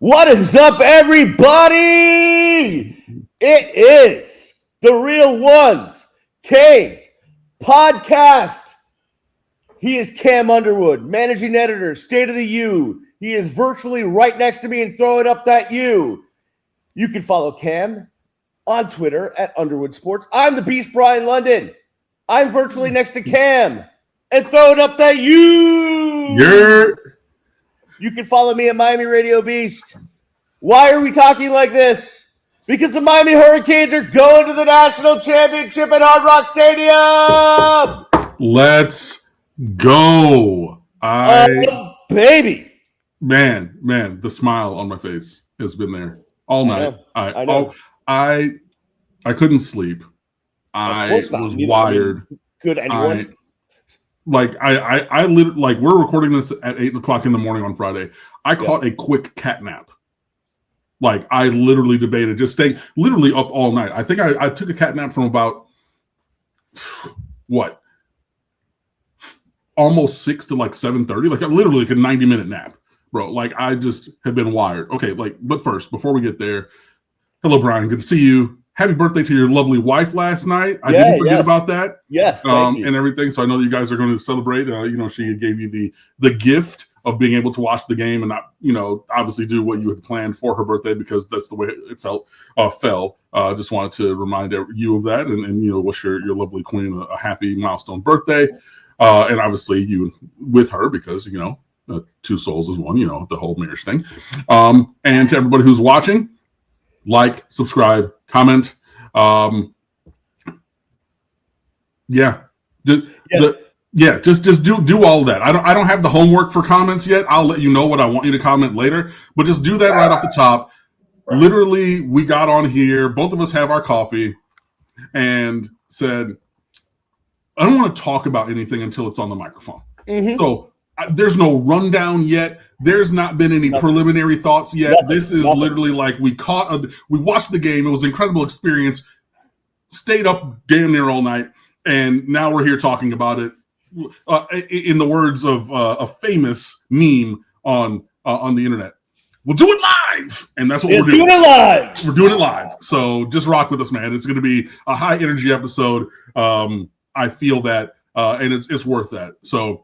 What is up, everybody? It is the Real Ones, Canes podcast. He is Cam Underwood, managing editor, StateOfTheU. He is virtually right next to me and throwing up that U. You can follow Cam on Twitter at Underwood Sports. I'm the Beast Brian London. I'm virtually next to Cam and throwing up that U. Yeah. You can follow me at Miami Radio Beast. Why are we talking like this? Because the Miami Hurricanes are going to the national championship at Hard Rock Stadium. Let's go. Baby. Man, the smile on my face has been there all night. I know. I couldn't sleep. I was wired. Could anyone? I literally, like, we're recording this at 8 o'clock in the morning on Friday. I caught a quick cat nap. Like, I literally debated just staying literally up all night. I think I took a cat nap from about, almost 6 to like 7:30. Like, I literally like a 90-minute nap, bro. Like, I just have been wired. Okay, but first, before we get there, hello, Brian. Good to see you. Happy birthday to your lovely wife last night. I didn't forget about that. Yes, thank you. And everything. So I know that you guys are going to celebrate. She gave you the gift of being able to watch the game and not, obviously do what you had planned for her birthday because that's the way it fell. Just wanted to remind you of that and wish your lovely queen a happy milestone birthday. And obviously you with her because, two souls is one, the whole marriage thing. And to everybody who's watching, like, subscribe, comment. Just do all of that. I don't have the homework for comments yet. I'll let you know what I want you to comment later, but just do that right off the top. Literally, we got on here, both of us have our coffee, and said, I don't want to talk about anything until it's on the microphone. Mm-hmm. So there's no rundown yet. There's not been any preliminary thoughts yet. This is literally like we watched the game. It was an incredible experience. Stayed up damn near all night, and now we're here talking about it. In the words of a famous meme on the internet, we'll do it live, and that's what we're doing. We're doing it live. So just rock with us, man. It's going to be a high energy episode. I feel that, and it's worth that. So.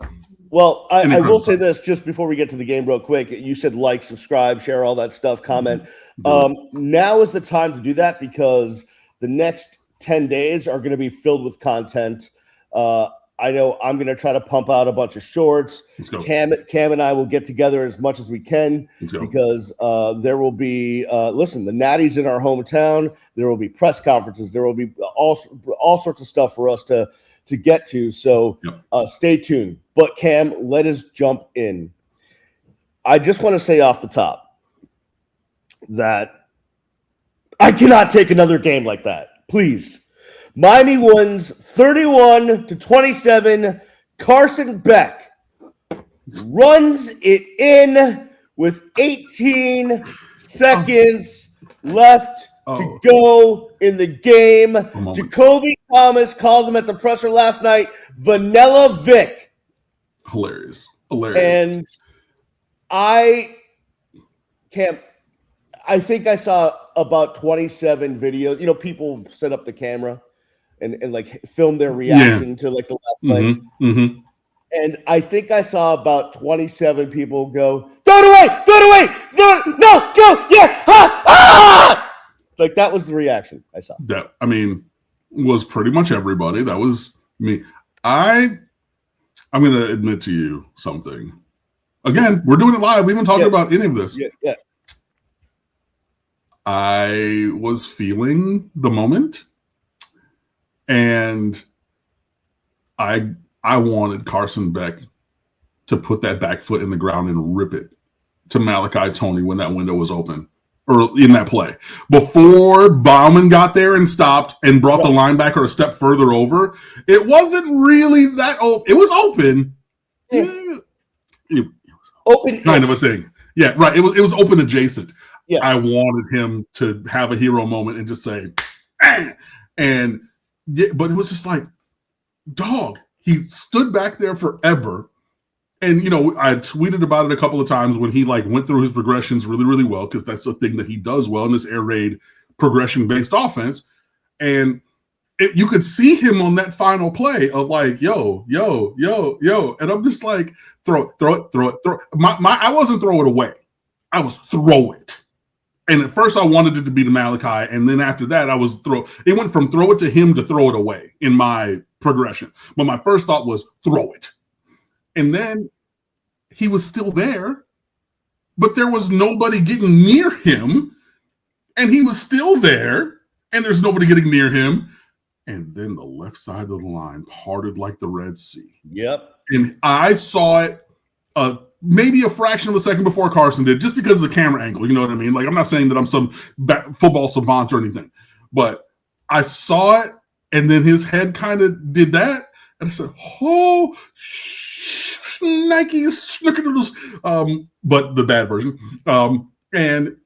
Well, I will say this just before we get to the game real quick. You said like, subscribe, share, all that stuff, comment. Now is the time to do that because the next 10 days are going to be filled with content. I know I'm going to try to pump out a bunch of shorts. Let's go. Cam and I will get together as much as we can because there will be, the Natty's in our hometown. There will be press conferences. There will be all sorts of stuff for us to get to. So stay tuned. But Cam, let us jump in. I just want to say off the top that I cannot take another game like that. Please. Miami wins 31-27. Carson Beck runs it in with 18 seconds left to go in the game. Jacoby Thomas called him at the presser last night, Vanilla Vic. Hilarious. And I think I saw about 27 videos. People set up the camera and like film their reaction to like the last play. Mm-hmm. And I think I saw about 27 people go, throw it away, no, go, yeah, ah! Like that was the reaction I saw. That, was pretty much everybody. That was me. I'm going to admit to you something. Again, we're doing it live. We haven't talked about any of this. Yeah. I was feeling the moment, and I wanted Carson Beck to put that back foot in the ground and rip it to Malachi Toney when that window was open, or in that play. Before Bauman got there and stopped and brought the linebacker a step further over, it wasn't really that open. It was open. It was open kind of a thing. Yeah, right. It was open adjacent. Yes. I wanted him to have a hero moment and just say, but it was just like, dog. He stood back there forever And, I tweeted about it a couple of times when he went through his progressions really, really well, because that's the thing that he does well in this air raid progression-based offense. And you could see him on that final play of yo. And I'm just like, throw it. I wasn't throw it away. I was throw it. And at first I wanted it to be to Malachi. And then after that, it went from throw it to him to throw it away in my progression. But my first thought was throw it. And then he was still there, but there was nobody getting near him. And he was still there, and there's nobody getting near him. And then the left side of the line parted like the Red Sea. Yep. And I saw it maybe a fraction of a second before Carson did, just because of the camera angle. You know what I mean? I'm not saying that I'm some football savant or anything, but I saw it, and then his head kind of did that. And I said, oh, Nike snickerdoodles, but the bad version, and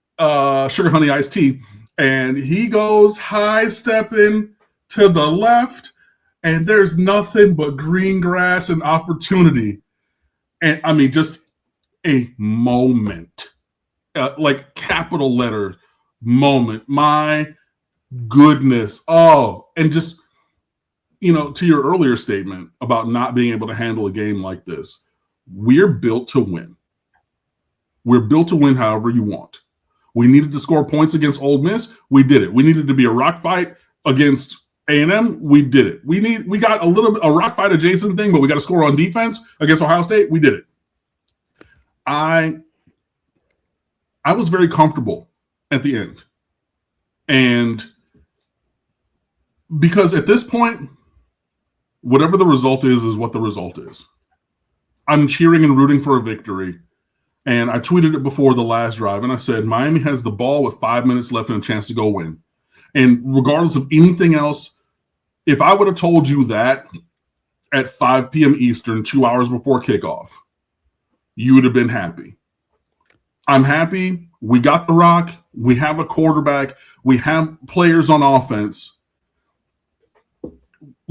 sugar honey iced tea, and he goes high stepping to the left, and there's nothing but green grass and opportunity, and I mean just a moment, capital letter moment. My goodness, and just. To your earlier statement about not being able to handle a game like this, we're built to win. We're built to win however you want. We needed to score points against Ole Miss. We did it. We needed to be a rock fight against A&M. We did it. We got a rock fight adjacent thing, but we got to score on defense against Ohio State. We did it. I was very comfortable at the end. And because at this point, whatever the result is what the result is. I'm cheering and rooting for a victory. And I tweeted it before the last drive, and I said, Miami has the ball with 5 minutes left and a chance to go win. And regardless of anything else, if I would have told you that at 5 p.m. Eastern, 2 hours before kickoff, you would have been happy. I'm happy. We got the rock. We have a quarterback. We have players on offense.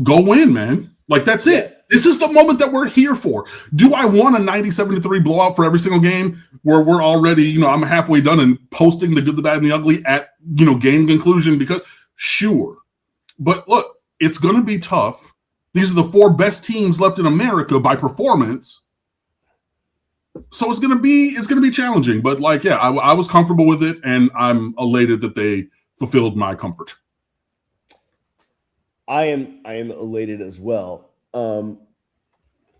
Go win, man. That's it. This is the moment that we're here for. Do I want a 97-3 blowout for every single game where we're already, I'm halfway done and posting the good, the bad, and the ugly at, game conclusion? Because sure. But look, it's going to be tough. These are the 4 best teams left in America by performance. So it's going to be challenging. But I was comfortable with it, and I'm elated that they fulfilled my comfort. I am elated as well.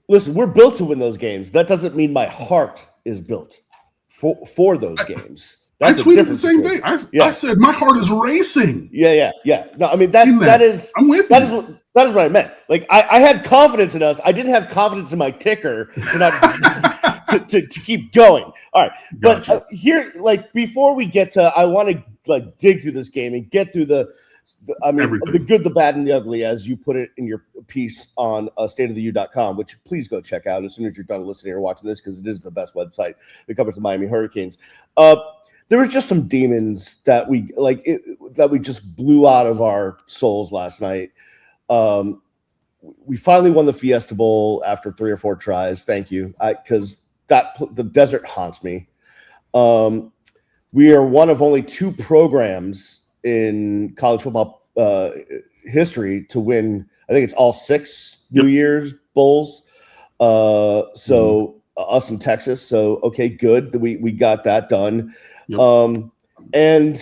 Listen, we're built to win those games. That doesn't mean my heart is built for those games. That's I tweeted the same thing. I said my heart is racing. Yeah. No, I mean that is. I'm with that you. That is what I meant. I had confidence in us. I didn't have confidence in my ticker to not to keep going. All right, Gotcha. But here, before we get to, I want to dig through this game and get through Everything. the good, the bad, and the ugly, as you put it in your piece on StateOfTheU.com, which please go check out as soon as you're done listening or watching this, because it is the best website that covers the Miami Hurricanes. There was just some demons that we just blew out of our souls last night. We finally won the Fiesta Bowl after 3 or 4 tries. Thank you, because the desert haunts me. We are one of only 2 programs in college football history to win. I think it's all 6 New Year's Bowls. Us in Texas. So okay, good. We got that done. Yep. And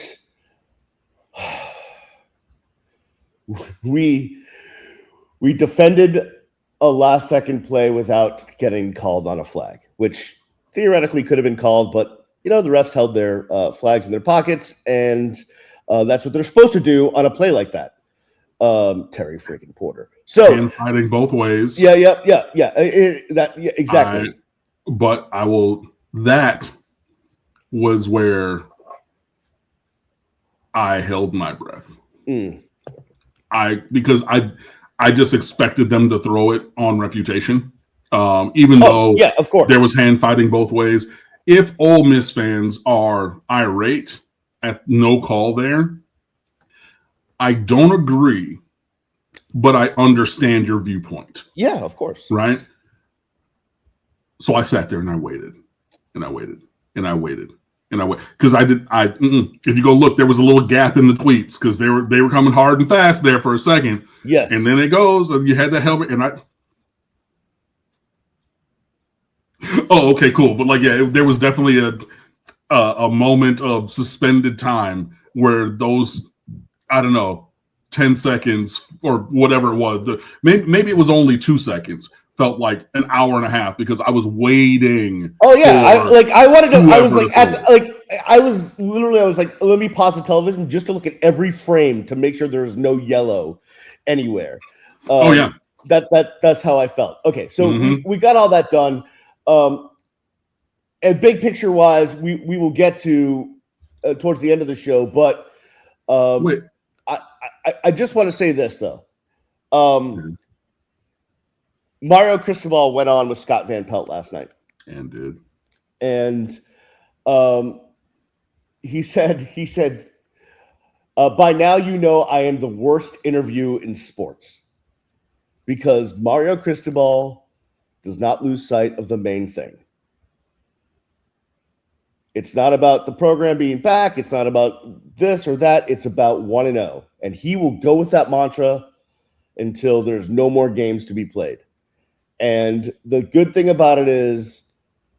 we defended a last second play without getting called on a flag, which theoretically could have been called, but the refs held their flags in their pockets, and that's what they're supposed to do on a play like that. Terry freaking Porter. So fighting both ways. Yeah. Exactly. That was where I held my breath. Because I just expected them to throw it on reputation. Even though of course, there was hand fighting both ways. If Ole Miss fans are irate at no call there, I don't agree, but I understand your viewpoint. Yeah, of course. Right? So I sat there and I waited and I waited and I waited and I waited because if you go look, there was a little gap in the tweets because they were coming hard and fast there for a second. Yes. And then it goes and you had the helmet and oh, okay, cool. But like, yeah, there was definitely a moment of suspended time where those, I don't know, 10 seconds or whatever it was, maybe it was only 2 seconds, felt like an hour and a half because I was waiting. Oh yeah, I wanted to. I was like, I was like, let me pause the television just to look at every frame to make sure there's no yellow anywhere. Oh yeah, that's how I felt. Okay, so we got all that done. And big picture wise, we will get to towards the end of the show, but wait. I just want to say this though. Mario Cristobal went on with Scott Van Pelt last night, and he said, by now you know I am the worst interview in sports because Mario Cristobal does not lose sight of the main thing. It's not about the program being back. It's not about this or that. It's about 1-0. And he will go with that mantra until there's no more games to be played. And the good thing about it is,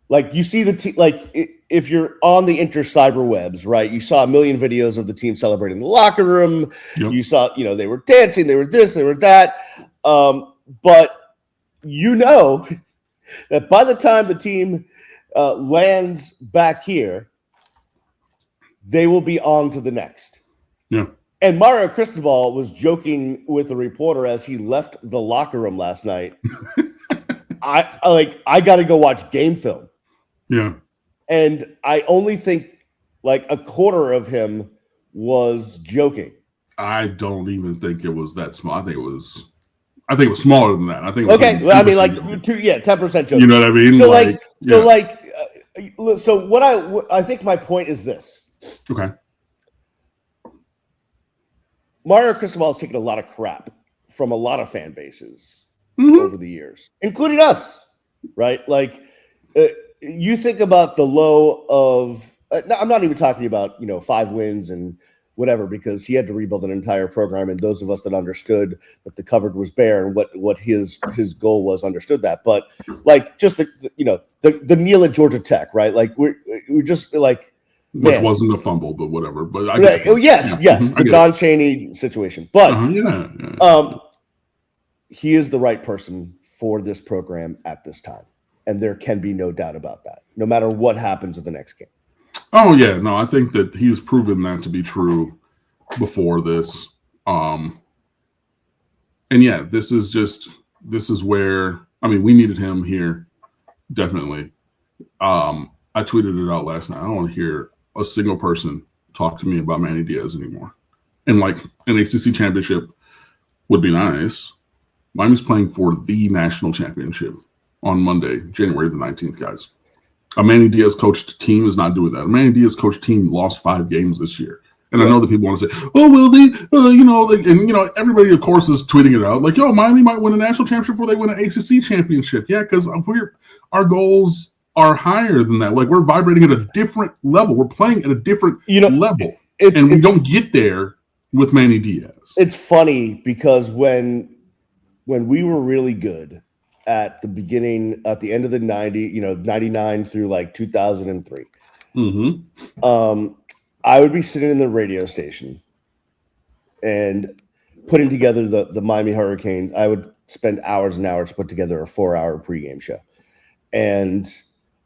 like, you see the team, like, if you're on the cyberwebs, right? You saw a million videos of the team celebrating in the locker room. Yep. You saw, they were dancing, they were this, they were that. But you know that by the time the team lands back here, they will be on to the next. Yeah. And Mario Cristobal was joking with a reporter as he left the locker room last night. I got to go watch game film. Yeah. And I only think like a quarter of him was joking. I don't even think it was that small. I think it was smaller than that. I think it was okay. Well, I mean, like 10% joking. You know what I mean? So what I think my point is this. Okay. Mario Cristobal has taken a lot of crap from a lot of fan bases over the years, including us, right? Like, you think about the low of I'm not even talking about 5 wins and whatever, because he had to rebuild an entire program, and those of us that understood that the cupboard was bare and what his goal was understood that. But like just the kneel at Georgia Tech, right? Like we're just like. Which wasn't a fumble, but whatever. But yes, the Don Chaney situation. But he is the right person for this program at this time, and there can be no doubt about that. No matter what happens in the next game. Oh yeah, no, I think that he's proven that to be true before this. And yeah, this is where we needed him here, definitely. I tweeted it out last night. I don't want to hear a single person talk to me about Manny Diaz anymore. And like an ACC championship would be nice. Miami's playing for the national championship on Monday, January the 19th, guys. A Manny Diaz coached team is not doing that. A Manny Diaz coached team lost 5 games this year. And I know that people want to say, oh, well, they, everybody, of course, is tweeting it out. Like, yo, Miami might win a national championship before they win an ACC championship. Yeah, because our goals are higher than that. Like, we're vibrating at a different level. We're playing at a different level. And we don't get there with Manny Diaz. It's funny because when we were really good at the beginning, at the end of the 99 through like 2003, I would be sitting in the radio station and putting together the Miami Hurricanes. I would spend hours and hours to put together a 4-hour pregame show. And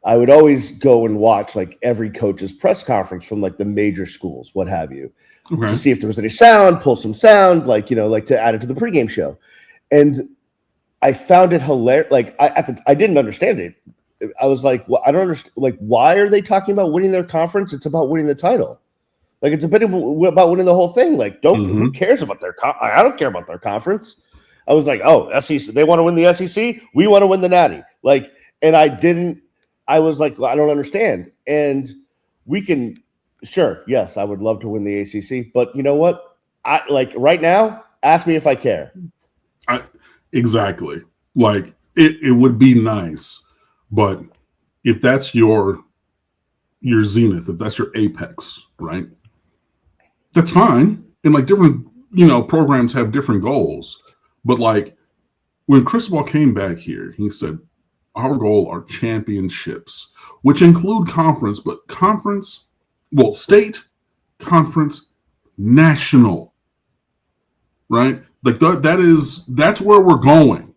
I would always go and watch like every coach's press conference from like the major schools, what have you, to see if there was any sound, pull some sound, like to add it to the pregame show. And I found it hilarious. Like I didn't understand it. I was like, well, I don't understand. Like, why are they talking about winning their conference? It's about winning the title. Like, it's a bit about winning the whole thing. Like, who cares about their I don't care about their conference. I was like, oh, SEC, they want to win the SEC. We want to win the Natty. Like, and I was like, well, I don't understand. And we can, sure, yes, I would love to win the ACC. But you know what? I like right now, ask me if I care. Exactly. Like, it would be nice. But if that's your zenith, if that's your apex, right? That's fine. And like different, programs have different goals. But like when Cristobal came back here, he said, our goal are championships, which include conference, but state, conference, national, right? Like that's where we're going.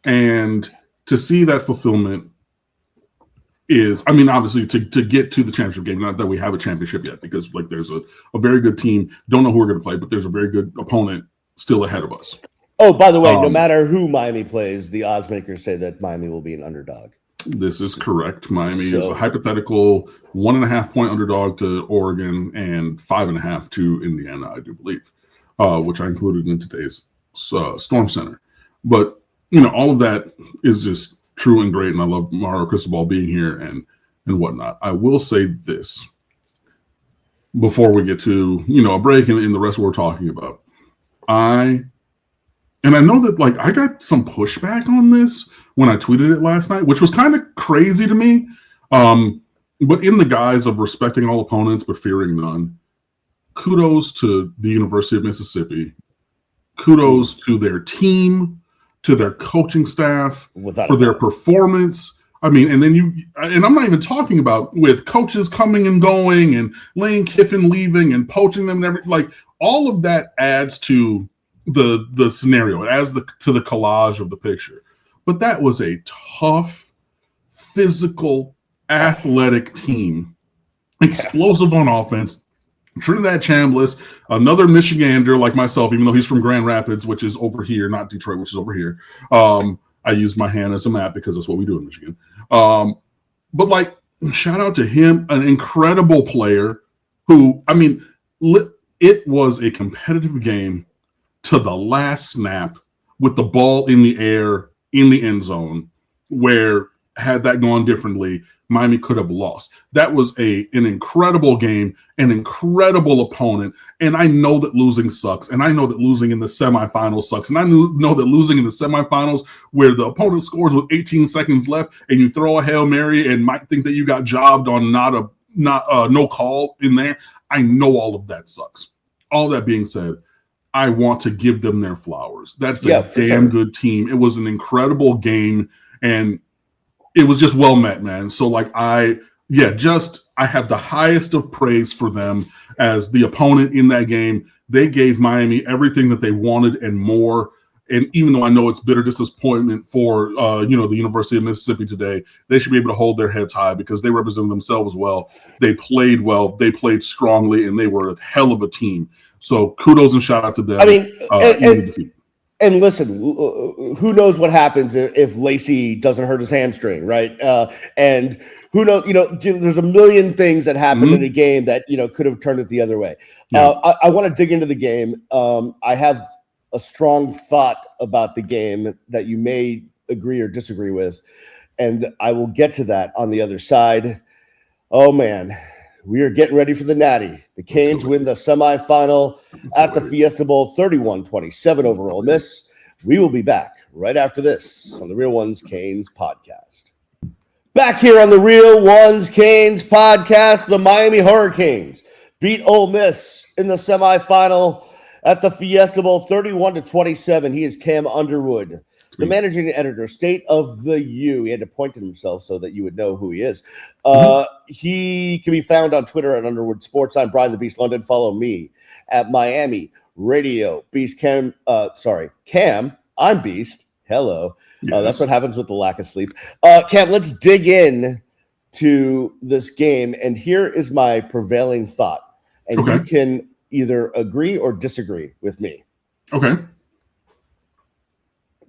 And to see that fulfillment is, obviously to get to the championship game, not that we have a championship yet, because like there's a very good team. Don't know who we're going to play, but there's a very good opponent still ahead of us. Oh, by the way, no matter who Miami plays, the odds makers say that Miami will be an underdog. This is correct. Miami is a hypothetical 1.5 point underdog to Oregon and 5.5 to Indiana, I do believe, which I included in today's Storm Center. But, all of that is just true and great, and I love Mario Cristobal being here and whatnot. I will say this before we get to, a break and the rest of what we're talking about. And I know that, like, I got some pushback on this when I tweeted it last night, which was kind of crazy to me. But in the guise of respecting all opponents but fearing none, kudos to the University of Mississippi. Kudos to their team, to their coaching staff, for their performance. And I'm not even talking about with coaches coming and going and Lane Kiffin leaving and poaching them and everything. Like, all of that adds to the scenario. It adds to the collage of the picture. But that was a tough, physical, athletic team. Explosive on offense. Trinidad Chambliss, another Michigander like myself, even though he's from Grand Rapids, which is over here, not Detroit, which is over here. I used my hand as a map because that's what we do in Michigan. But like, shout out to him, an incredible player who, it was a competitive game to the last snap with the ball in the air in the end zone, where had that gone differently, Miami could have lost. That was an incredible game, an incredible opponent. And I know that losing sucks. And I know that losing in the semifinals sucks. And I know that losing in the semifinals where the opponent scores with 18 seconds left and you throw a Hail Mary and might think that you got jobbed on no call in there. I know all of that sucks. All that being said, I want to give them their flowers. That's a damn good team. It was an incredible game, and it was just well met, man. So like I have the highest of praise for them as the opponent in that game. They gave Miami everything that they wanted and more. And even though I know it's bitter disappointment for the University of Mississippi today, they should be able to hold their heads high because they represent themselves well. They played well, they played strongly, and they were a hell of a team. So kudos and shout out to them. And listen, who knows what happens if Lacey doesn't hurt his hamstring, right? And who knows, there's a million things that happen in a game that, could have turned it the other way. Yeah. I want to dig into the game. I have a strong thought about the game that you may agree or disagree with, and I will get to that on the other side. Oh, man. We are getting ready for the Natty. The Canes win the semifinal at the Fiesta Bowl, 31-27 over Ole Miss. We will be back right after this on the Real Ones Canes podcast. Back here on the Real Ones Canes podcast, the Miami Hurricanes beat Ole Miss in the semifinal at the Fiesta Bowl, 31-27. He is Cam Underwood, the managing editor, StateOfTheU. He had to point to himself so that you would know who he is. He can be found on Twitter at Underwood Sports. I'm Brian the Beast London. Follow me at Miami Radio Beast. Cam, I'm Beast. Hello. Yes. That's what happens with the lack of sleep. Cam, let's dig in to this game. And here is my prevailing thought. And you can either agree or disagree with me. Okay.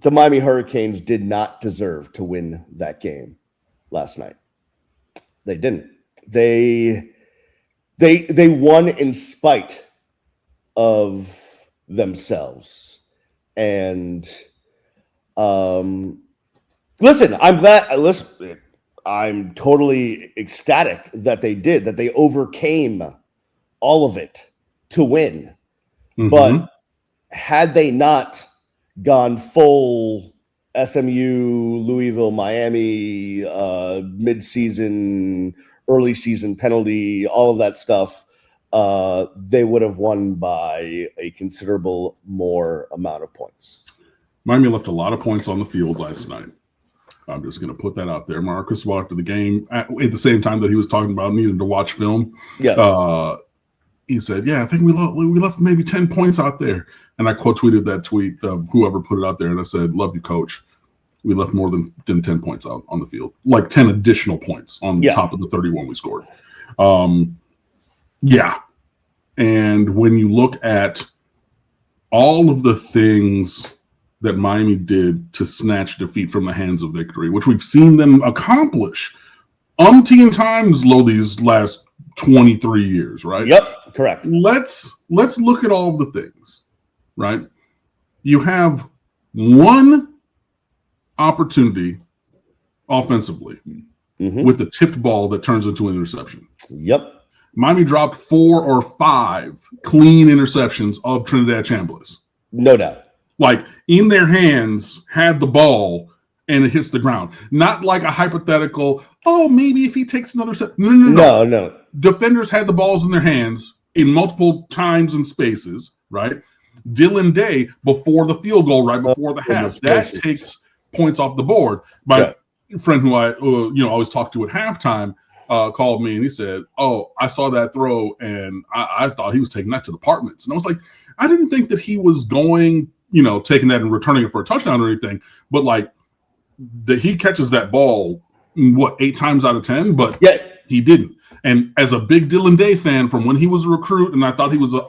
The Miami Hurricanes did not deserve to win that game last night. They didn't. They won in spite of themselves. And listen, I'm totally ecstatic that they did, that they overcame all of it to win. But had they not gone full SMU, Louisville, Miami, mid-season, early season penalty, all of that stuff, they would have won by a considerable more amount of points. Miami left a lot of points on the field last night. I'm just going to put that out there. Marcus walked to the game at the same time that he was talking about needing to watch film. Yeah. He said, I think we left maybe 10 points out there. And I quote tweeted that tweet of whoever put it out there. And I said, love you, coach. We left more than 10 points out on the field, like 10 additional points on top of the 31 we scored. And when you look at all of the things that Miami did to snatch defeat from the hands of victory, which we've seen them accomplish umpteen times these last 23 years, right? Yep, correct. Let's look at all of the things, right? You have one opportunity offensively with the tipped ball that turns into an interception. Yep. Miami dropped 4 or 5 clean interceptions of Trinidad Chambliss. No doubt. Like in their hands, had the ball and it hits the ground. Not like a hypothetical, maybe if he takes another set. No. Defenders had the balls in their hands in multiple times and spaces, right? Dylan Day before the field goal, right before the half. That takes points off the board. My friend who I always talk to at halftime called me and he said, I saw that throw and I thought he was taking that to the apartments. And I was like, I didn't think that he was going, taking that and returning it for a touchdown or anything, but like that he catches that ball, 8 times out of 10, but he didn't. And as a big Dylan Day fan from when he was a recruit, and I thought he was a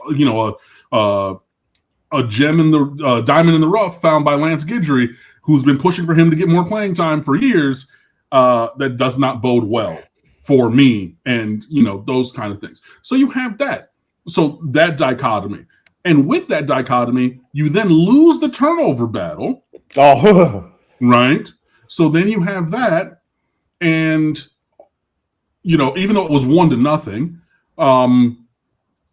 gem in the diamond in the rough found by Lance Guidry, who's been pushing for him to get more playing time for years, that does not bode well for me and, those kind of things. So you have that. So that dichotomy. And with that dichotomy, you then lose the turnover battle. Oh, right? So then you have that. And, even though it was 1-0,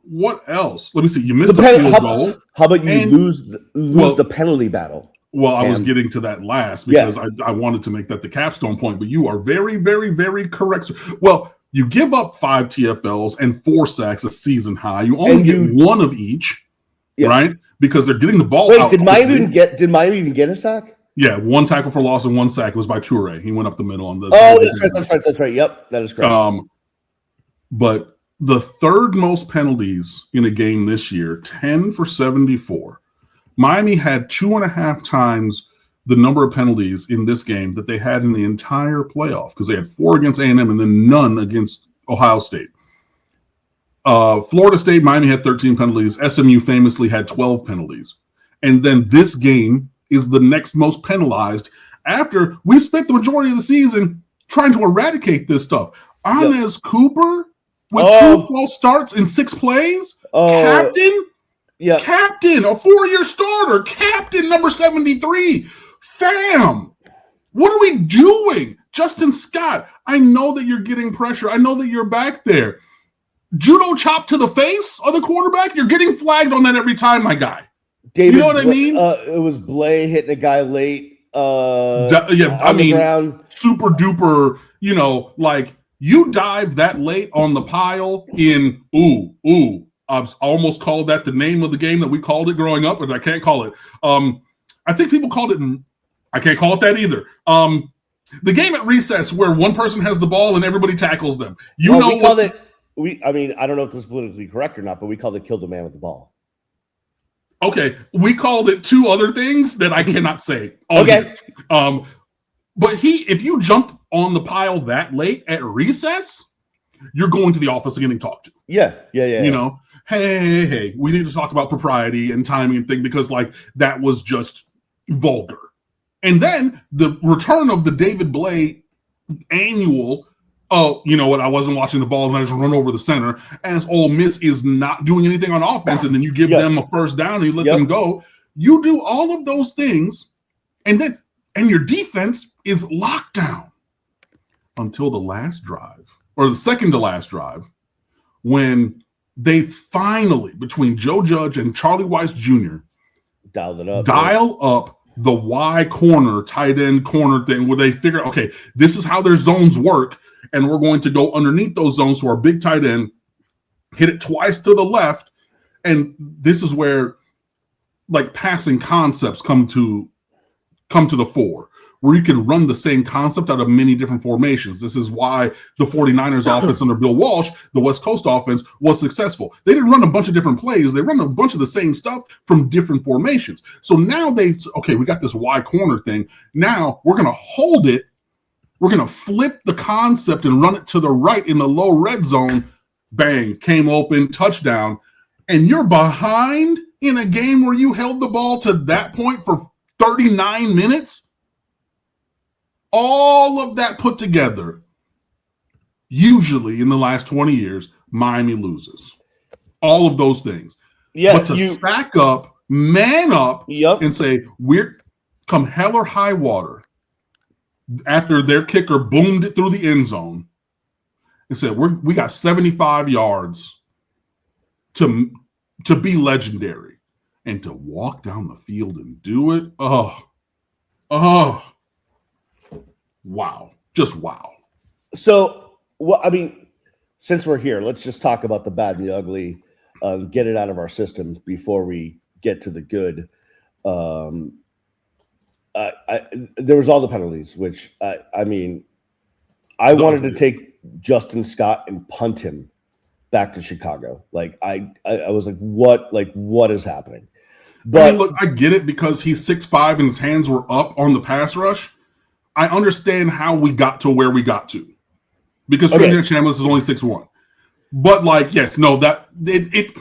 what else? Let me see. You missed the field goal. How about you lose the penalty battle? Well, I was getting to that last because I wanted to make that the capstone point, but you are very, very, very correct. Well, you give up 5 TFLs and 4 sacks, a season high. You only get 1 of each, right? Because they're getting the ball out. Did Miami even get a sack? Yeah, 1 tackle for loss and 1 sack. It was by Toure. He went up the middle on the. That's right. Yep, that is correct. But the third most penalties in a game this year, 10 for 74. Miami had 2.5 times the number of penalties in this game that they had in the entire playoff because they had 4 against A&M and then none against Ohio State. Florida State, Miami had 13 penalties. SMU famously had 12 penalties. And then this game is the next most penalized after we spent the majority of the season trying to eradicate this stuff. Amez Cooper with 2 false starts in 6 plays. Captain, a 4-year starter, captain number 73. Fam, what are we doing? Justin Scott, I know that you're getting pressure. I know that you're back there. Judo chop to the face of the quarterback. You're getting flagged on that every time, my guy. David, you know what I mean? It was Blay hitting a guy late. Ground. Super duper, like you dive that late on the pile in, I almost called that the name of the game that we called it growing up, but I can't call it. I think people called it, I can't call it that either. The game at recess where one person has the ball and everybody tackles them. I don't know if this is politically correct or not, but we called it killed a man with the ball. Okay, we called it 2 other things that I cannot say. Okay. But if you jumped on the pile that late at recess, you're going to the office and getting talked to. Yeah. Hey, we need to talk about propriety and timing and thing because that was just vulgar. And then the return of the David Blay annual, you know what, I wasn't watching the ball and I just run over the center as Ole Miss is not doing anything on offense and then you give them a first down and you let them go. You do all of those things and your defense is locked down until the last drive or the second to last drive when they finally, between Joe Judge and Charlie Weiss Jr., dial up the Y corner, tight end corner thing where they figure, okay, this is how their zones work, and we're going to go underneath those zones to our big tight end, hit it twice to the left, and this is where like passing concepts come to the fore, where you can run the same concept out of many different formations. This is why the 49ers offense under Bill Walsh, the West Coast offense, was successful. They didn't run a bunch of different plays. They run a bunch of the same stuff from different formations. So now we got this Y corner thing. Now we're going to hold it. We're going to flip the concept and run it to the right in the low red zone. Bang, came open, touchdown. And you're behind in a game where you held the ball to that point for 39 minutes. All of that put together, usually in the last 20 years, Miami loses. All of those things. Yeah, but to stack up, man up, and say, we're come hell or high water after their kicker boomed it through the end zone and said, we got 75 yards to be legendary. And to walk down the field and do it, wow. Just wow. So, since we're here, let's just talk about the bad and the ugly, get it out of our system before we get to the good. There was all the penalties, which, I wanted to take Justin Scott and punt him back to Chicago. Like, I was like, what is happening? But look, I get it because he's 6'5" and his hands were up on the pass rush. I understand how we got to where we got to because Trinidad Chambliss is only 6'1". But it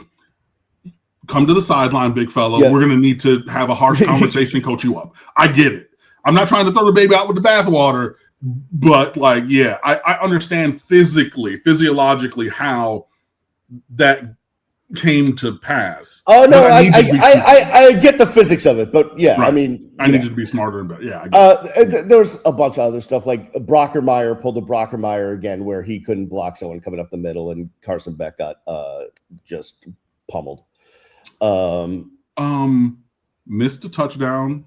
come to the sideline, big fella. Yeah. We're going to need to have a harsh conversation, coach you up. I get it. I'm not trying to throw the baby out with the bathwater, but I understand physiologically how that came to pass. Oh no, I get the physics of it, but yeah, right. I need you to be smarter about it. Yeah, there's a bunch of other stuff like Brockermeyer pulled a Brockermeyer again where he couldn't block someone coming up the middle, and Carson Beck got just pummeled. Missed a touchdown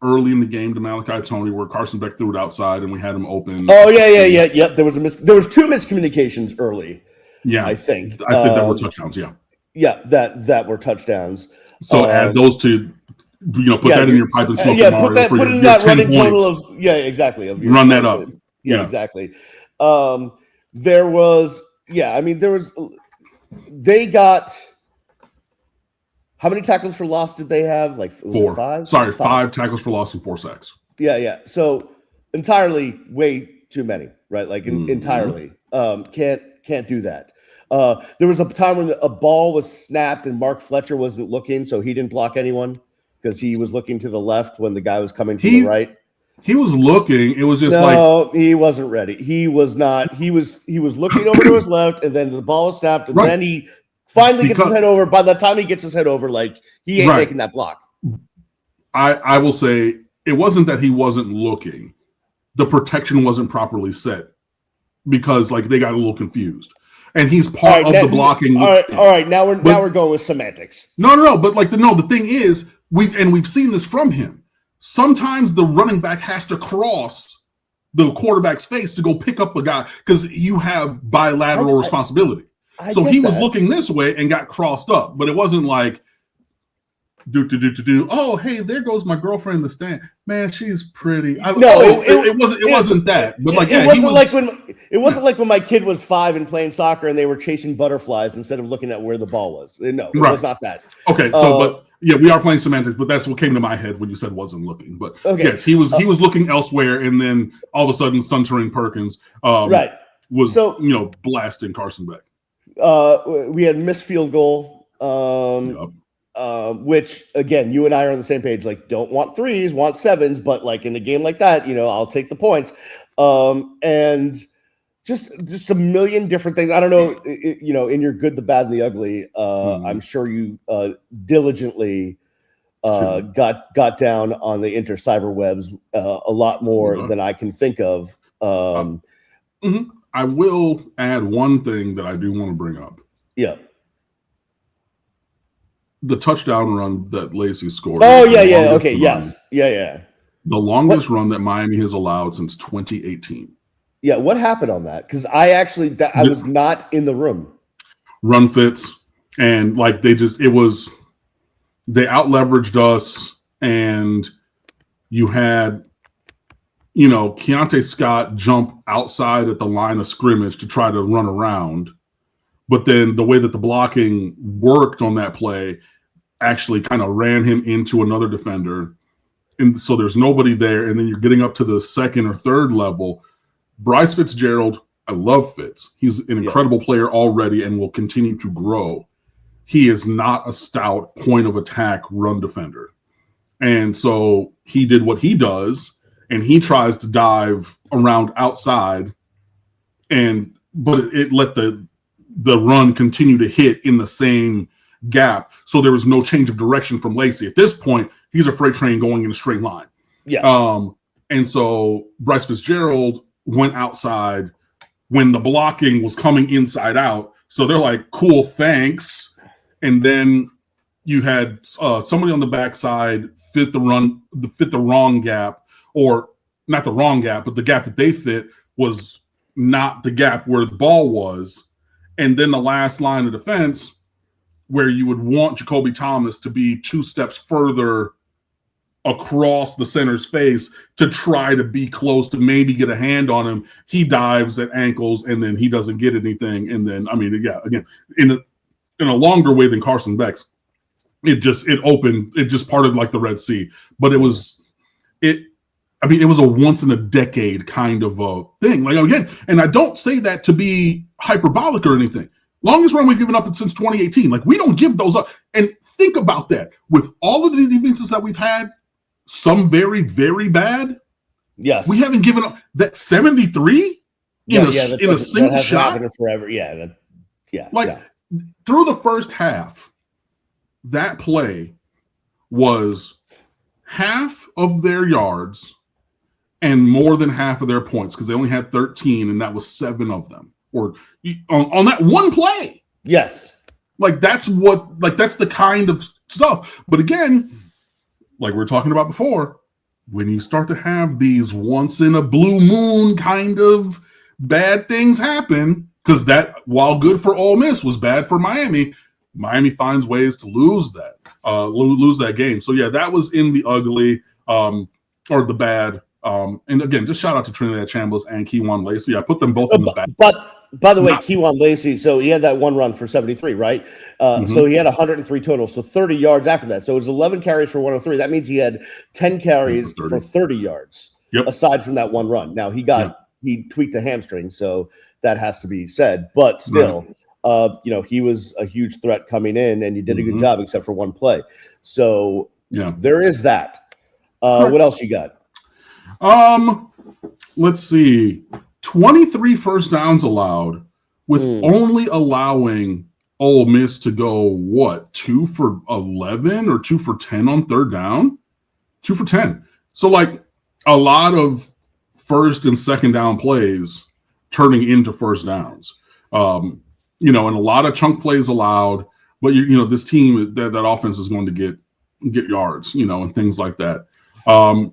early in the game to Malachi Toney where Carson Beck threw it outside and we had him open. Oh yeah. There was two miscommunications early. Yeah, I think that were touchdowns. Yeah. Yeah, that were touchdowns. So add those two, put that in your pipe and smoke tomorrow. Put in that running total of exactly. Of your run that up. Yeah, exactly. There was they got how many tackles for loss did they have? Like 4. 5? Sorry, 5 tackles for loss and 4 sacks. Yeah. So entirely way too many, right? Like entirely. Can't do that. There was a time when a ball was snapped and Mark Fletcher wasn't looking, so he didn't block anyone because he was looking to the left when the guy was coming from the right. He was looking. It was just no, he wasn't ready. He was not. He was looking over to his left, and then the ball was snapped, and then he finally gets his head over. By the time he gets his head over, like he ain't making that block. I will say it wasn't that he wasn't looking. The protection wasn't properly set because they got a little confused. And he's part of the blocking. All right. Now we're going with semantics. No. But the thing is, we've seen this from him. Sometimes the running back has to cross the quarterback's face to go pick up a guy because you have bilateral responsibility. So he was looking this way and got crossed up, but it wasn't like do. Oh, hey, there goes my girlfriend in the stand. Man, she's pretty. It wasn't that. But it wasn't like when my kid was 5 and playing soccer and they were chasing butterflies instead of looking at where the ball was. No, it was not that. Okay, so we are playing semantics, but that's what came to my head when you said wasn't looking. But yes, he was looking elsewhere, and then all of a sudden, Sunshine Perkins was blasting Carson Beck. We had missed field goal. Which again, you and I are on the same page. Like, don't want 3s, want 7s, but in a game like that, I'll take the points. And just a million different things. I don't know, in your good, the bad, and the ugly. I'm sure you diligently got down on the cyber webs a lot more than I can think of. I will add one thing that I do want to bring up. Yeah. the touchdown run that Lacey scored. Oh, yeah. Okay, yes. Yeah. The longest run that Miami has allowed since 2018. Yeah, what happened on that? Because I was not in the room. Run fits, and like they out leveraged us, and you had, Keontae Scott jump outside at the line of scrimmage to try to run around. But then the way that the blocking worked on that play actually kind of ran him into another defender. And so there's nobody there. And then you're getting up to the second or third level. Bryce Fitzgerald, I love Fitz. He's an incredible player already and will continue to grow. He is not a stout point of attack run defender. And so he did what he does, and he tries to dive around outside, but it let the run continue to hit in the same gap. So there was no change of direction from Lacey. At this point, he's a freight train going in a straight line. Yeah. And so Bryce Fitzgerald went outside when the blocking was coming inside out. So they're like, cool, thanks. And then you had somebody on the backside fit the wrong gap, or not the wrong gap, but the gap that they fit was not the gap where the ball was. And then the last line of defense, where you would want Jacoby Thomas to be 2 steps further across the center's face to try to be close to maybe get a hand on him. He dives at ankles, and then he doesn't get anything. And then, again, in a longer way than Carson Beck's, it just parted like the Red Sea. But it was a once in a decade kind of a thing. Like, again, and I don't say that to be hyperbolic or anything. Longest run we've given up since 2018. Like, we don't give those up. And think about that. With all of the defenses that we've had, some very, very bad. Yes. We haven't given up that 73 in a single shot. Forever. Through the first half, that play was half of their yards and more than half of their points, because they only had 13, and that was 7 of them. Or on that one play. Yes. That's the kind of stuff. But again, like we were talking about before, when you start to have these once in a blue moon kind of bad things happen, because that, while good for Ole Miss, was bad for Miami, Miami finds ways to lose that game. So yeah, that was in the ugly or the bad. And again, just shout out to Trinidad Chambliss and Keelan Lacey. I put them both in the back. But by the way, Keelan Lacey, so he had that one run for 73, right? So he had 103 total, so 30 yards after that. So it was 11 carries for 103. That means he had 10 carries for 30 yards, aside from that one run. Now, he tweaked a hamstring, so that has to be said. But still, he was a huge threat coming in, and you did a good job except for one play. So there is that. What else you got? Let's see. 23 first downs allowed, with only allowing Ole Miss to go, 2 for 11 or 2 for 10 on third down? 2 for 10. So, a lot of first and second down plays turning into first downs. And a lot of chunk plays allowed, but this team, that offense is going to get yards, and things like that. So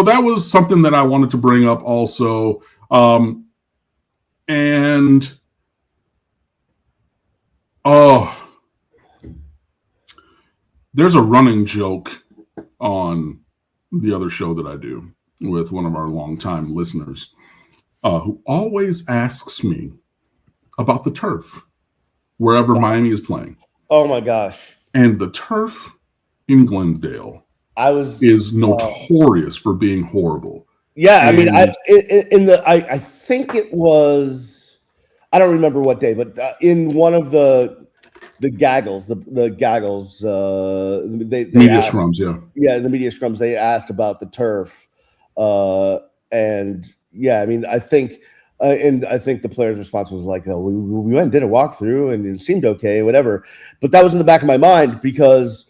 that was something that I wanted to bring up also. There's a running joke on the other show that I do with one of our longtime listeners, who always asks me about the turf wherever Miami is playing. Oh my gosh. And the turf in Glendale is notorious for being horrible. Yeah, I think it was, I don't remember what day, but in one of the gaggles, the gaggles, media asked, scrums, in the media scrums, they asked about the turf, I think the player's response was like, "Oh, we went and did a walkthrough, and it seemed okay, whatever." But that was in the back of my mind because,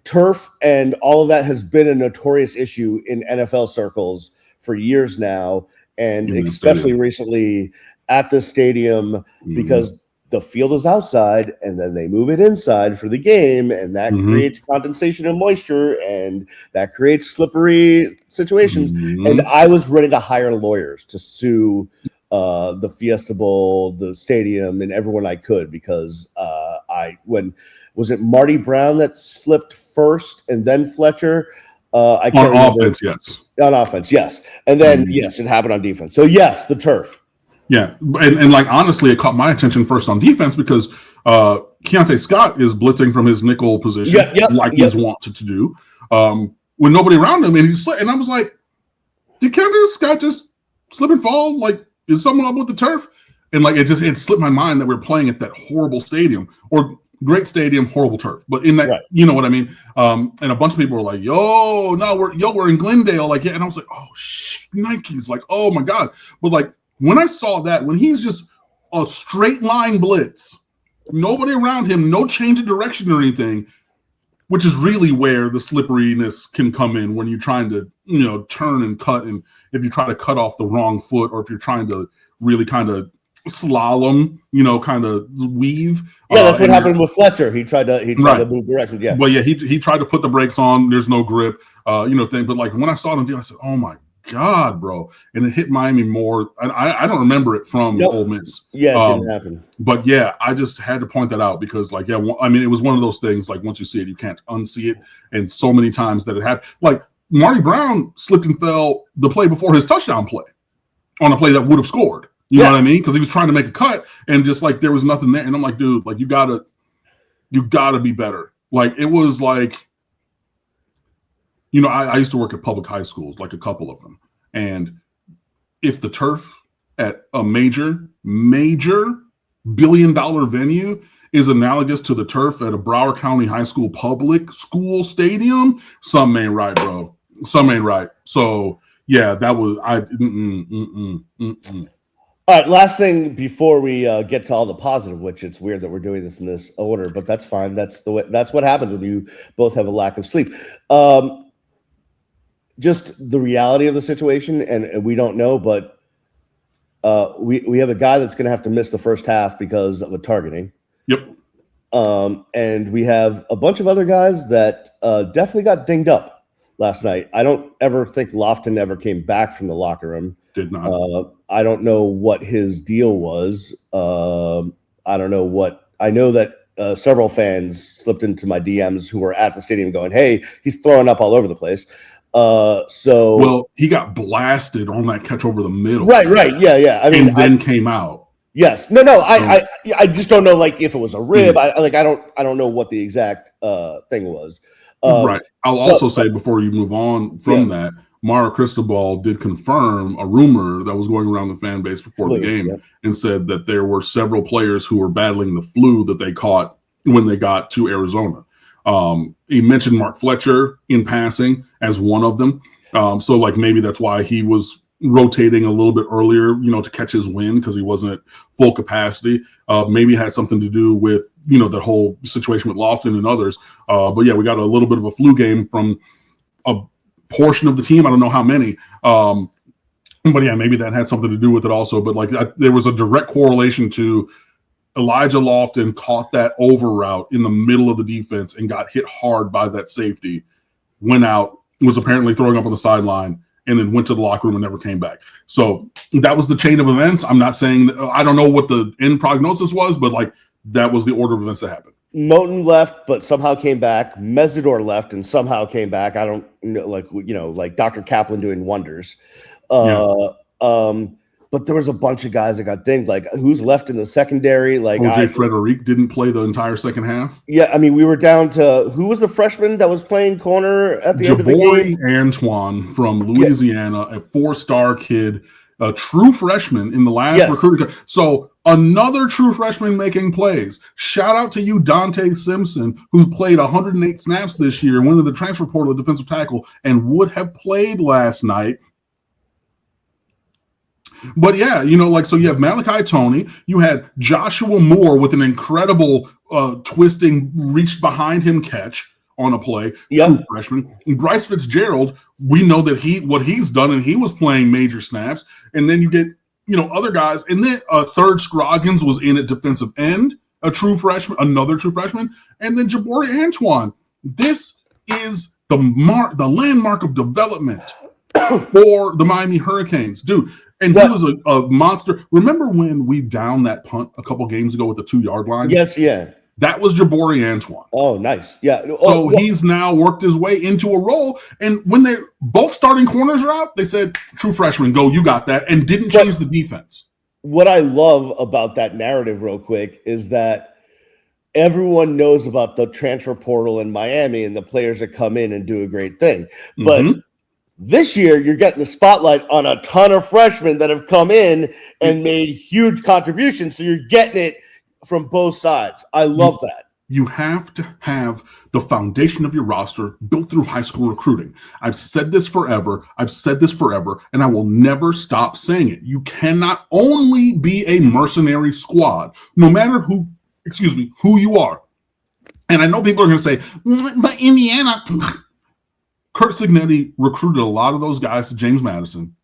turf and all of that has been a notorious issue in NFL circles for years now, and especially recently at the stadium, because the field is outside, and then they move it inside for the game, and that creates condensation and moisture, and that creates slippery situations. And I was ready to hire lawyers to sue the Fiesta Bowl, the stadium, and everyone I could, because when was it Marty Brown that slipped first, and then Fletcher? I can't remember. Offense, yes. On offense, yes. And then, yes, it happened on defense. So, yes, the turf. Yeah, and like, honestly, it caught my attention first on defense because Keontae Scott is blitzing from his nickel position he's wanted to do with nobody around him, and he slipped. And I was like, did Keontae Scott just slip and fall? Like, is someone up with the turf? And like, it slipped my mind that we were playing at that horrible stadium, or great stadium, horrible turf. But in that, you know what I mean? And a bunch of people were like, we're in Glendale. Like, yeah. And I was like, oh, Nike's like, oh my God. But like, when I saw that, when he's just a straight line blitz, nobody around him, no change of direction or anything, which is really where the slipperiness can come in when you're trying to, turn and cut. And if you try to cut off the wrong foot, or if you're trying to really kind of slalom, kind of weave. Yeah, that's what happened with Fletcher. He tried to move directions. Yeah. Well, yeah, he tried to put the brakes on. There's no grip, thing. But like, when I saw him do, I said, oh my God, bro. And it hit Miami more. I don't remember it from Ole Miss. Yeah, it didn't happen. But yeah, I just had to point that out because, like, yeah, I mean, it was one of those things, like, once you see it, you can't unsee it. And so many times that it happened. Like, Marty Brown slipped and fell the play before his touchdown play on a play that would have scored. You know what I mean? Because he was trying to make a cut and just, like, there was nothing there. And I'm like, dude, like, you gotta be better. Like, it was like, I used to work at public high schools, like a couple of them. And if the turf at a major billion-dollar venue is analogous to the turf at a Broward County High School public school stadium, something ain't right, bro. Something ain't right. So, yeah, that was All right, last thing before we get to all the positive, which it's weird that we're doing this in this order, but that's fine. That's what happens when you both have a lack of sleep. Just the reality of the situation, and we don't know, but we have a guy that's going to have to miss the first half because of a targeting. Yep. And we have a bunch of other guys that definitely got dinged up last night. I don't ever think Lofton ever came back from the locker room. Did not. I don't know what his deal was. I don't know what. I know that several fans slipped into my DMs who were at the stadium going, "Hey, he's throwing up all over the place." Well, he got blasted on that catch over the middle. Right. Yeah. I mean, and then came out. Yes. No. I just don't know, like, if it was a rib. I don't know what the exact thing was. Right. I'll also say, before you move on from that, Mara Cristobal did confirm a rumor that was going around the fan base before the game, and said that there were several players who were battling the flu that they caught when they got to Arizona. He mentioned Mark Fletcher in passing as one of them. So, like, maybe that's why he was rotating a little bit earlier, to catch his wind, because he wasn't at full capacity. Maybe it had something to do with, the whole situation with Lofton and others. But yeah, we got a little bit of a flu game from a portion of the team. I don't know how many. But yeah, maybe that had something to do with it also. But like, there was a direct correlation to Elijah Lofton caught that over route in the middle of the defense and got hit hard by that safety, went out, was apparently throwing up on the sideline, and then went to the locker room and never came back. So that was the chain of events. I'm not saying that, I don't know what the end prognosis was, but like, that was the order of events that happened. Moten left, but somehow came back. Mesidor left and somehow came back. I don't know, like Dr. Kaplan doing wonders. But there was a bunch of guys that got dinged. Like, who's left in the secondary? Like, OJ Frederic didn't play the entire second half. Yeah, I mean, we were down to, who was the freshman that was playing corner at the end of the game? Antoine from Louisiana, a 4-star kid, a true freshman in the last recruiting. So another true freshman making plays. Shout out to you, Dante Simpson, who's played 108 snaps this year and went to the transfer portal at defensive tackle and would have played last night. But yeah, so you have Malachi Toney, you had Joshua Moore with an incredible twisting, reached behind him catch on a play, true freshman. And Bryce Fitzgerald, we know that what he's done, and he was playing major snaps. And then you get other guys. And then third Scroggins was in at defensive end, another true freshman. And then Jabari Antoine. This is the landmark of development for the Miami Hurricanes. Dude, and he was a monster. Remember when we downed that punt a couple games ago with the 2-yard line? Yes, yeah. That was Jabari Antoine. Oh, nice. Yeah. So he's now worked his way into a role. And when they both starting corners are out, they said, true freshman, go, you got that, and didn't change the defense. What I love about that narrative real quick is that everyone knows about the transfer portal in Miami and the players that come in and do a great thing. But this year, you're getting the spotlight on a ton of freshmen that have come in and made huge contributions. So you're getting it from both sides. I love that. You have to have the foundation of your roster built through high school recruiting. I've said this forever, and I will never stop saying it. You cannot only be a mercenary squad, no matter who you are. And I know people are going to say, but Indiana... Kurt Signetti recruited a lot of those guys to James Madison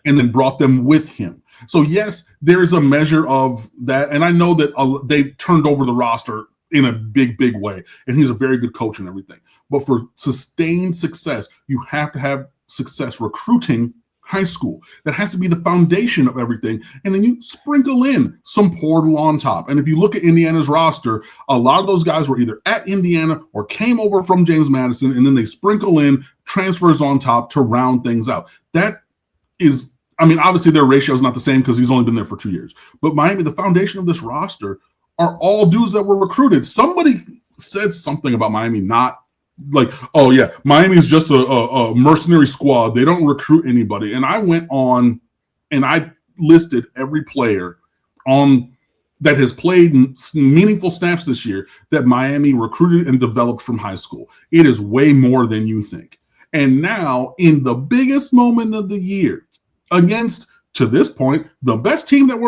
and then brought them with him. So, yes, there is a measure of that. And I know that they turned over the roster in a big, big way. And he's a very good coach and everything. But for sustained success, you have to have success recruiting high school. That has to be the foundation of everything. And then you sprinkle in some portal on top. And if you look at Indiana's roster, a lot of those guys were either at Indiana or came over from James Madison, and then they sprinkle in transfers on top to round things out. That is, obviously their ratio is not the same because he's only been there for 2 years. But Miami, the foundation of this roster are all dudes that were recruited. Somebody said something about Miami not like, oh yeah, Miami's just a mercenary squad. They don't recruit anybody. And I went on and I listed every player on that has played meaningful snaps this year that Miami recruited and developed from high school. It is way more than you think. And now in the biggest moment of the year against, to this point, the best team that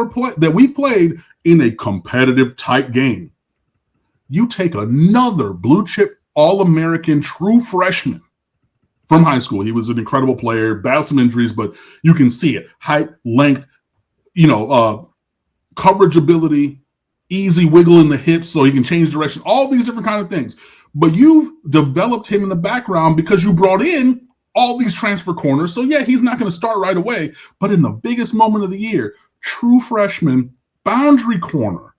we've played in a competitive tight game, you take another blue chip All-American true freshman from high school. He was an incredible player, battled some injuries, but you can see it. Height, length, coverage ability, easy wiggle in the hips so he can change direction, all these different kind of things. But you've developed him in the background because you brought in all these transfer corners. So, yeah, he's not going to start right away. But in the biggest moment of the year, true freshman, boundary corner,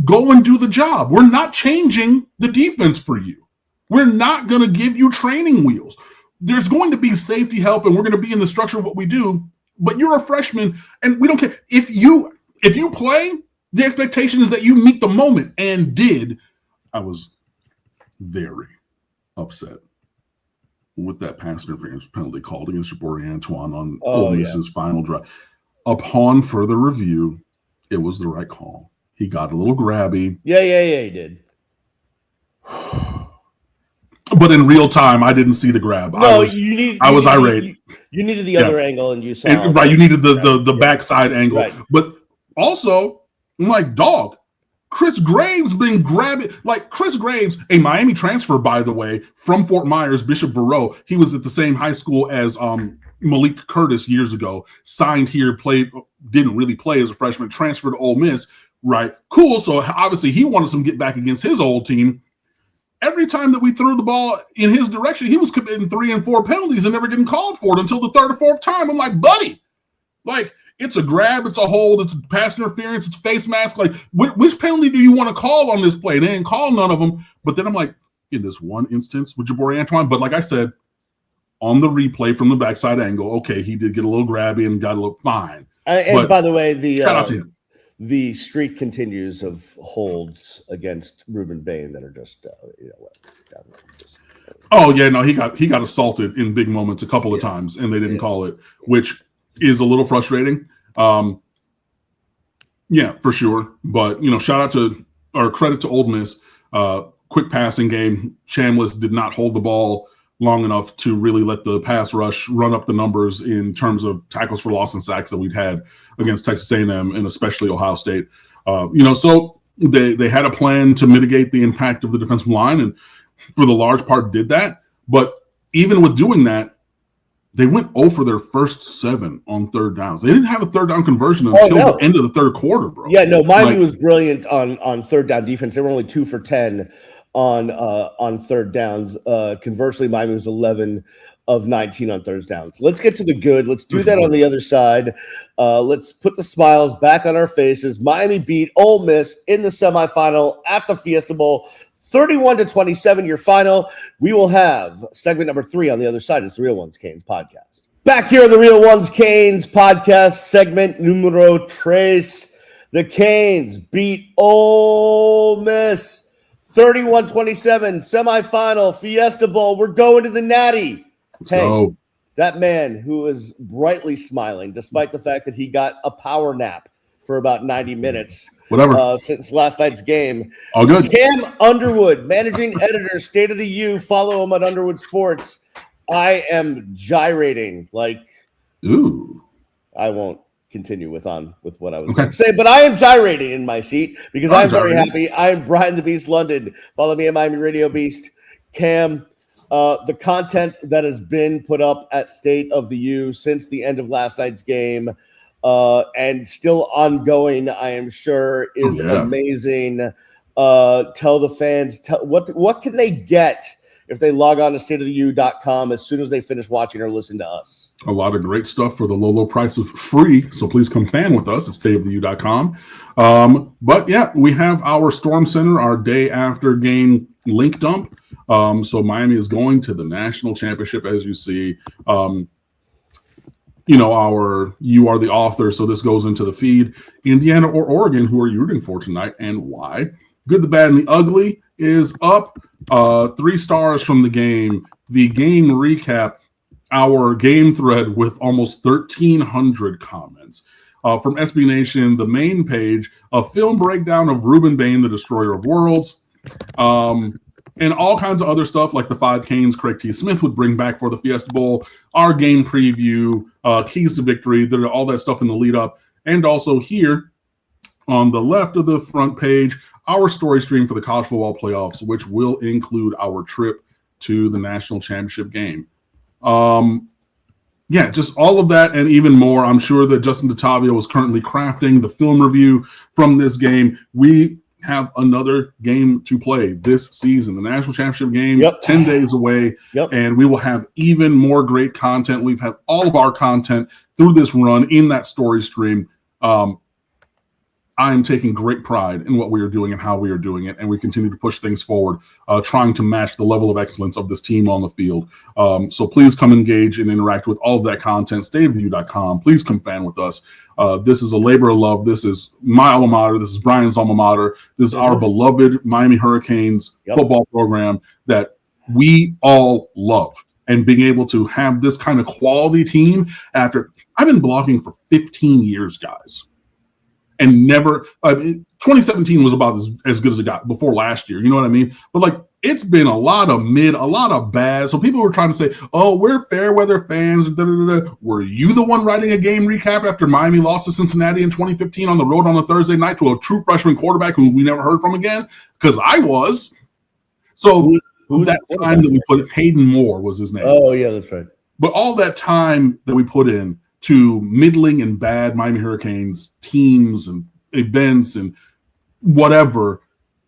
go and do the job. We're not changing the defense for you. We're not going to give you training wheels. There's going to be safety help, and we're going to be in the structure of what we do. But you're a freshman, and we don't care. If you play, the expectation is that you meet the moment, and did. I was very upset with that pass interference penalty called against Jabari Antoine on Ole Miss's final drive. Upon further review, it was the right call. He got a little grabby. Yeah, he did. But in real time, I didn't see the grab. No, I was irate. You needed the other angle, and you saw it. Right, you needed the backside angle. Right. But also, I'm like, dog, Chris Graves been grabbing. Like, Chris Graves, a Miami transfer, by the way, from Fort Myers, Bishop Verreau. He was at the same high school as Malik Curtis years ago. Signed here, didn't really play as a freshman, transferred to Ole Miss. Right, cool. So obviously he wanted some get back against his old team. Every time that we threw the ball in his direction, he was committing 3 and 4 penalties and never getting called for it until the third or fourth time. I'm like, buddy, like, it's a grab, it's a hold, it's pass interference, it's face mask. Like, which penalty do you want to call on this play? They didn't call none of them. But then I'm like, in this one instance with Jabari Antoine, but like I said, on the replay from the backside angle, okay, he did get a little grabby and got a little fine. And by the way, shout out to him. The streak continues of holds against Ruben Bain that are just, Oh yeah, no, he got assaulted in big moments a couple of times, and they didn't call it, which is a little frustrating. Yeah, for sure. But shout out to or credit to Ole Miss. Quick passing game. Chambliss did not hold the ball long enough to really let the pass rush run up the numbers in terms of tackles for loss and sacks that we'd had against Texas A&M and especially Ohio State. So they had a plan to mitigate the impact of the defensive line, and for the large part did that. But even with doing that, they went 0 for their first 7 on third downs. They didn't have a third down conversion until the end of the third quarter, bro. Yeah, no, Miami was brilliant on third down defense. They were only 2 for 10 on third downs. Conversely, Miami was 11 of 19 on third downs. Let's get to the good. Let's do that on the other side. Let's put the smiles back on our faces. Miami beat Ole Miss in the semifinal at the Fiesta Bowl, 31-27, your final. We will have segment number 3 on the other side. It's the Real Ones Canes podcast. Back here on the Real Ones Canes podcast, segment numero tres. The Canes beat Ole Miss 31-27, semifinal, Fiesta Bowl. We're going to the Natty. Hey, that man who is brightly smiling, despite the fact that he got a power nap for about 90 minutes since last night's game. All good. Cam Underwood, managing editor, StateOfTheU. Follow him at Underwood Sports. I am gyrating ooh. I won't continue with what I was going to say, but I am gyrating in my seat because I'm very happy. I'm Brian the Beast London. Follow me at Miami Radio Beast. Cam, the content that has been put up at StateOfTheU since the end of last night's game and still ongoing, I am sure, is amazing. Tell the fans what can they get if they log on to StateOfTheU.com as soon as they finish watching or listen to us. A lot of great stuff for the low price of free. So please come fan with us at StateOfTheU.com. But yeah, we have our Storm Center, our day after game link dump. So Miami is going to the national championship, as you see. You are the author, so this goes into the feed. Indiana or Oregon, who are you rooting for tonight and why? Good, the bad, and the ugly is up. 3 stars from the game. The game recap, our game thread with almost 1,300 comments. From SB Nation, the main page, a film breakdown of Reuben Bain, the Destroyer of Worlds. And all kinds of other stuff like the 5 Canes Craig T. Smith would bring back for the Fiesta Bowl, our game preview, keys to victory, all that stuff in the lead up. And also here on the left of the front page, our story stream for the college football playoffs, which will include our trip to the national championship game. Just all of that and even more. I'm sure that Justin DeTavio is currently crafting the film review from this game. We have another game to play this season, the national championship game, 10 days away, and we will have even more great content. We've had all of our content through this run in that story stream. I am taking great pride in what we are doing and how we are doing it, and we continue to push things forward, trying to match the level of excellence of this team on the field. So please come engage and interact with all of that content, StateOfTheU.com. Please come fan with us. This is a labor of love. This is my alma mater. This is Brian's alma mater. This is our beloved Miami Hurricanes football program that we all love. And being able to have this kind of quality team after – I've been blogging for 15 years, guys. And never 2017 was about as good as it got before last year. You know what I mean? But it's been a lot of mid, a lot of bad. So people were trying to say, oh, we're fair weather fans. Were you the one writing a game recap after Miami lost to Cincinnati in 2015 on the road on a Thursday night to a true freshman quarterback who we never heard from again? Because I was. So that time that we put it, Hayden Moore was his name. Oh, yeah, that's right. But all that time that we put in to middling and bad Miami Hurricanes teams and events and whatever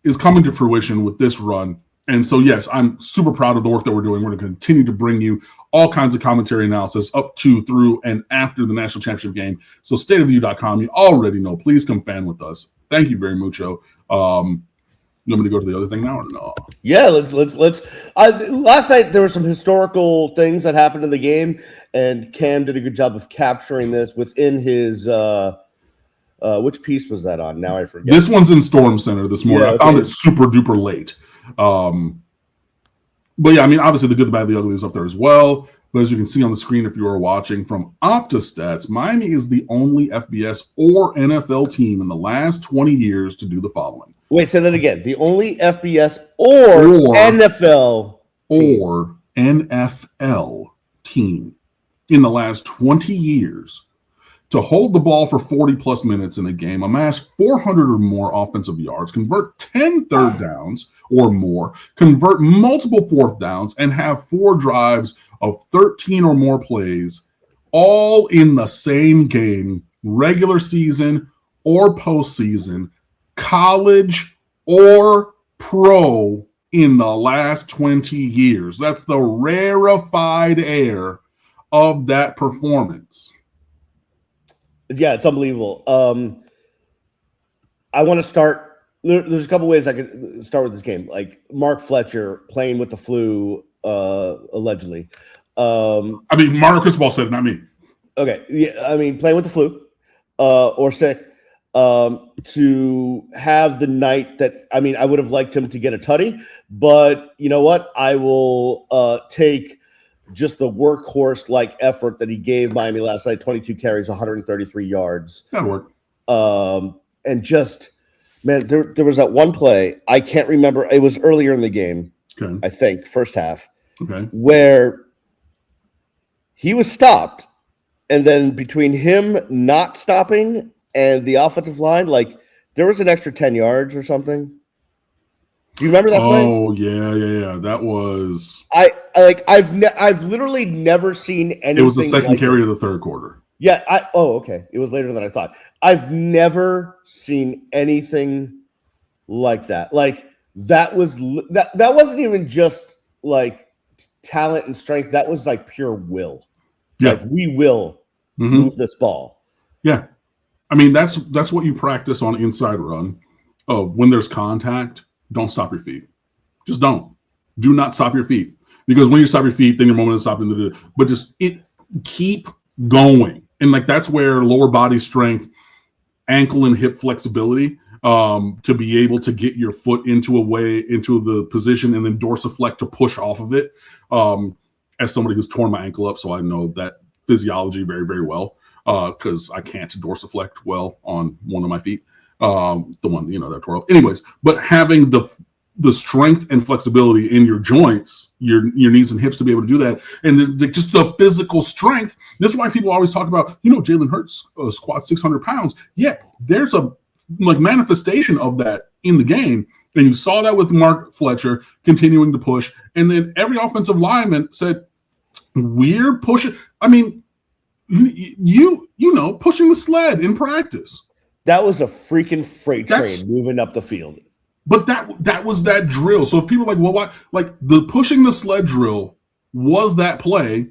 is coming to fruition with this run. And so, yes, I'm super proud of the work that we're doing. We're going to continue to bring you all kinds of commentary analysis up to, through, and after the national championship game. So StateOfTheU.com, you already know. Please come fan with us. Thank you very mucho. You want me to go to the other thing now or no? Yeah, let's. Last night there were some historical things that happened in the game, and Cam did a good job of capturing this within his. Which piece was that on? Now I forget. This one's in Storm Center this morning. I found it super duper late. But yeah, I mean, obviously the good, the bad, the ugly is up there as well. But as you can see on the screen, if you are watching from OptaStats, Miami is the only FBS or NFL team in the last 20 years to do the following. Wait, say that again. The only FBS or NFL team. Or NFL team in the last 20 years to hold the ball for 40-plus minutes in a game, amass 400 or more offensive yards, convert 10 third downs or more, convert multiple fourth downs, and have 4 drives of 13 or more plays, all in the same game, regular season or postseason, college or pro in the last 20 years. That's the rarefied air of that performance. Yeah, it's unbelievable. I want to start. There's a couple ways I could start with this game. Like Mark Fletcher playing with the flu, allegedly. I mean, Mario Cristobal said it, not me. Okay. Yeah, I mean, playing with the flu or sick. To have the night that, I mean, I would have liked him to get a tutty, but you know what? I will take just the workhorse-like effort that he gave Miami last night, 22 carries, 133 yards. That'll work. And just, man, there was that one play, I can't remember, it was earlier in the game, Okay. I think, first half, Okay. where he was stopped, and then between him not stopping and the offensive line, like, there was an extra 10 yards or something. Do you remember that play? Oh, yeah. That was... I've literally never seen anything. It was the second like carry it. of the third quarter. Yeah. Okay. It was later than I thought. I've never seen anything like that. Like, that wasn't even just, like, talent and strength. That was, like, pure will. Yeah. Like, we will move this ball. Yeah. I mean, that's what you practice on inside run. When there's contact, don't stop your feet. Just don't. Do not stop your feet. Because when you stop your feet, then your moment is stopping. But just keep going. And like that's where lower body strength, ankle and hip flexibility, to be able to get your foot into the position and then dorsiflect to push off of it. As somebody who's torn my ankle up, so I know that physiology very, very well. Because I can't dorsiflect well on one of my feet, the one that tore up. Anyways, but having the strength and flexibility in your joints, your knees and hips to be able to do that, and just the physical strength. This is why people always talk about, Jalen Hurts squats 600 pounds. Yeah, there's a manifestation of that in the game, and you saw that with Mark Fletcher continuing to push, and then every offensive lineman said, "We're pushing." I mean. Pushing the sled in practice. That was a freaking freight train moving up the field. But that was that drill. So if people are like, well, why? Like the pushing the sled drill was that play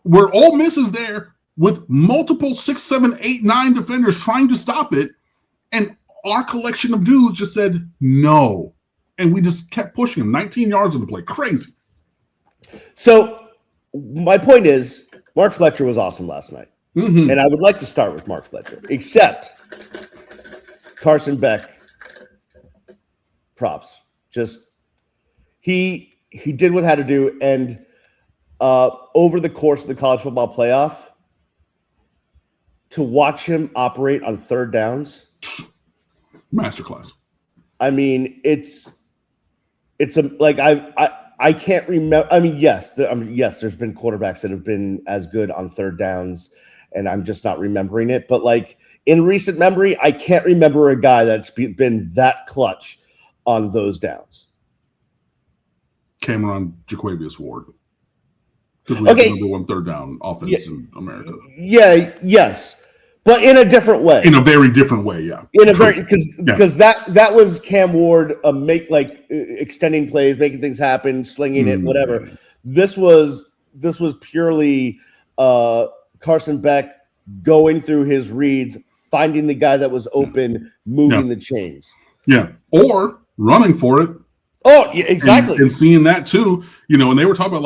where Ole Miss is there with multiple 6, 7, 8, 9 defenders trying to stop it, and our collection of dudes just said no, and we just kept pushing him. 19 yards on the play, crazy. So my point is, Mark Fletcher was awesome last night. Mm-hmm. And I would like to start with Mark Fletcher, except Carson Beck, props. Just he did what had to do. And over the course of the college football playoff, to watch him operate on third downs. Masterclass. I mean, it's I can't remember. I mean, yes, there's been quarterbacks that have been as good on third downs, and I'm just not remembering it. But like in recent memory, I can't remember a guy that's been that clutch on those downs. Cameron Jaquavius Ward. Because we have the number one third down offense in America. Yeah, yes. But in a different way. In a very different way, yeah. Because that was Cam Ward extending plays, making things happen, slinging it, whatever. This was purely Carson Beck going through his reads, finding the guy that was open, moving the chains. Yeah, or running for it. Oh, yeah, exactly. And seeing that too, and they were talking about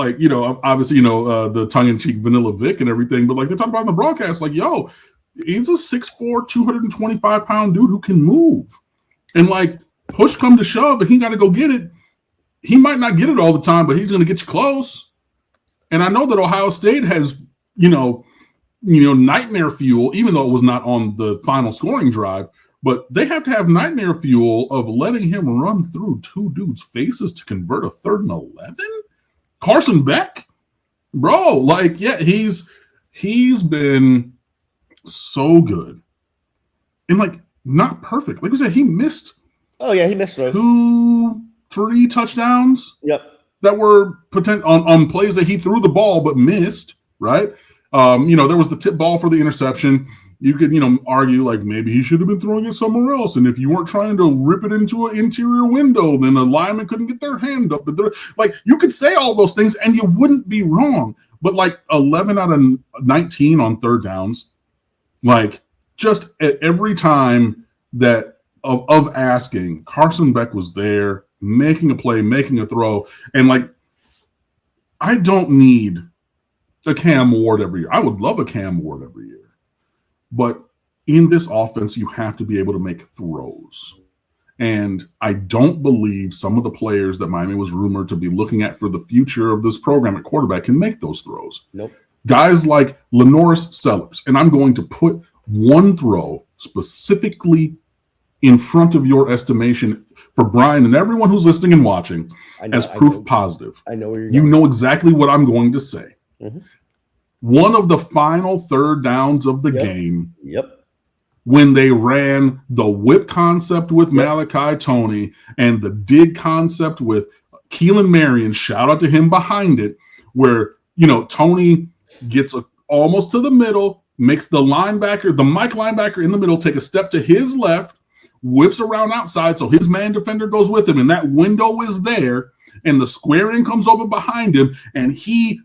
obviously, the tongue-in-cheek Vanilla Vic and everything, but like they talked about in the broadcast, like, yo, he's a 6'4", 225-pound dude who can move. And like push come to shove, and he got to go get it. He might not get it all the time, but he's going to get you close. And I know that Ohio State has, nightmare fuel, even though it was not on the final scoring drive, but they have to have nightmare fuel of letting him run through two dudes' faces to convert a 3rd and 11. Carson Beck, bro, like, yeah, he's been so good and like not perfect. Like we said, he missed. Oh yeah, he missed those 2-3 touchdowns. Yep. that were on plays that he threw the ball but missed, right? There was the tip ball for the interception. You could, argue like maybe he should have been throwing it somewhere else. And if you weren't trying to rip it into an interior window, then a lineman couldn't get their hand up. But like, you could say all those things and you wouldn't be wrong. But like 11 out of 19 on third downs, like just at every time that of asking, Carson Beck was there making a play, making a throw. And like, I don't need a Cam Ward every year. I would love a Cam Ward every year. But in this offense, you have to be able to make throws. And I don't believe some of the players that Miami was rumored to be looking at for the future of this program at quarterback can make those throws. Nope. Guys like Lenoris Sellers. And I'm going to put one throw specifically in front of your estimation for Brian and everyone who's listening and watching as proof positive. I know where you're going. You know exactly what I'm going to say. Mm-hmm. One of the final third downs of the game. Yep. When they ran the whip concept with Malachi Toney and the dig concept with Keelan Marion, shout out to him behind it, where, Toney gets almost to the middle, makes the Mike linebacker in the middle take a step to his left, whips around outside, so his man defender goes with him, and that window is there, and the squaring comes open behind him, and he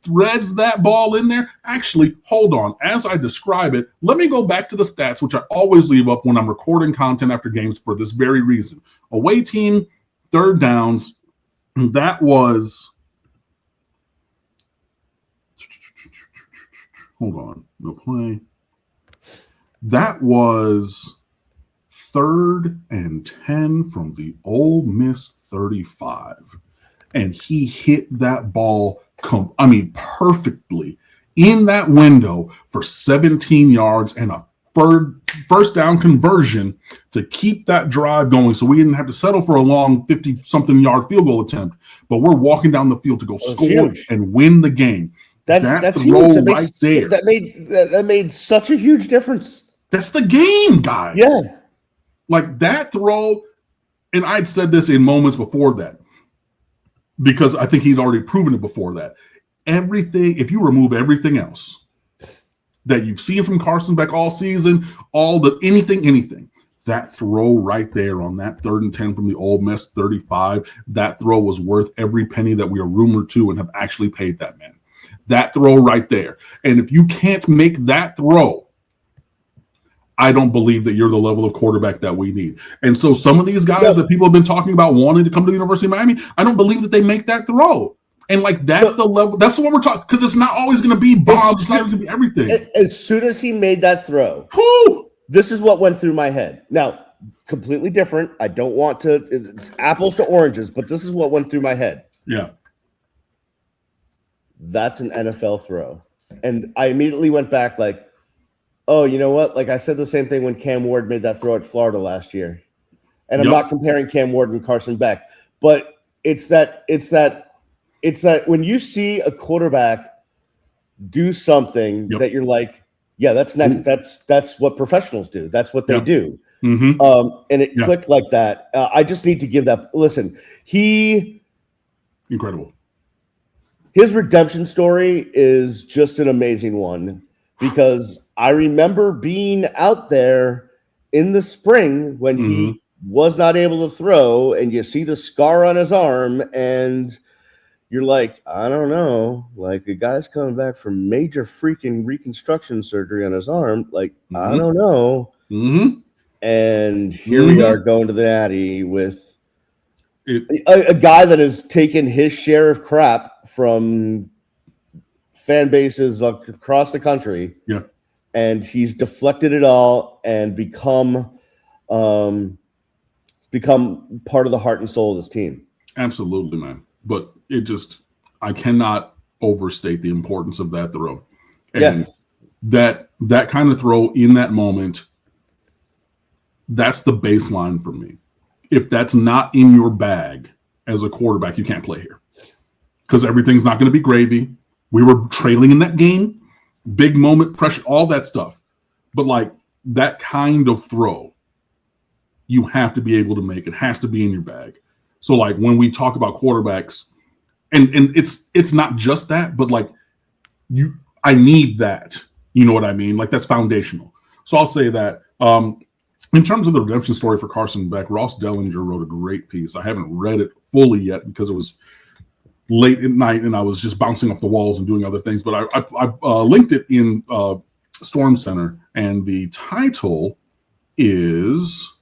threads that ball in there. Actually, hold on. As I describe it, let me go back to the stats, which I always leave up when I'm recording content after games for this very reason. Away team, third downs, that was... Hold on. No play. That was 3rd and 10 from the Ole Miss 35. And he hit that ball perfectly in that window for 17 yards and a first down conversion to keep that drive going. So we didn't have to settle for a long 50-something yard field goal attempt, but we're walking down the field to go score and win the game. That's huge. That made such a huge difference. That's the game, guys. Yeah. Like that throw, and I'd said this in moments before that, because I think he's already proven it before that. Everything, if you remove everything else that you've seen from Carson Beck all season, anything, that throw right there on that 3rd and 10 from the Ole Miss 35, that throw was worth every penny that we are rumored to and have actually paid that man. That throw right there. And if you can't make that throw, I don't believe that you're the level of quarterback that we need. And so some of these guys that people have been talking about wanting to come to the University of Miami, I don't believe that they make that throw. And like that's the level. That's what we're talking, because it's not always going to be bombs. It's not going to be everything. As soon as he made that throw, this is what went through my head. Now, completely different. I don't want to. It's apples to oranges, but this is what went through my head. Yeah. That's an NFL throw. And I immediately went back like, oh, you know what? Like I said the same thing when Cam Ward made that throw at Florida last year. And I'm not comparing Cam Ward and Carson Beck, but it's that when you see a quarterback do something that you're like, yeah, that's what professionals do. That's what they do. Mm-hmm. And it clicked like that. I just need to give that. Listen, incredible. His redemption story is just an amazing one, because I remember being out there in the spring when he was not able to throw, and you see the scar on his arm, and you're like, I don't know, like the guy's coming back from major freaking reconstruction surgery on his arm. Like, I don't know. Mm-hmm. And here we are going to the Natty with a guy that has taken his share of crap from fan bases across the country. Yeah. And he's deflected it all and become part of the heart and soul of this team. Absolutely, man. But I cannot overstate the importance of that throw. And that kind of throw in that moment, that's the baseline for me. If that's not in your bag as a quarterback, you can't play here, because everything's not going to be gravy. We were trailing in that game, big moment, pressure, all that stuff. But like that kind of throw, you have to be able to make. It has to be in your bag. So like when we talk about quarterbacks and it's not just that, but like I need that. You know what I mean? Like that's foundational. So I'll say that. In terms of the redemption story for Carson Beck, Ross Dellinger wrote a great piece. I haven't read it fully yet because it was late at night and I was just bouncing off the walls and doing other things. But I linked it in Storm Center, and the title is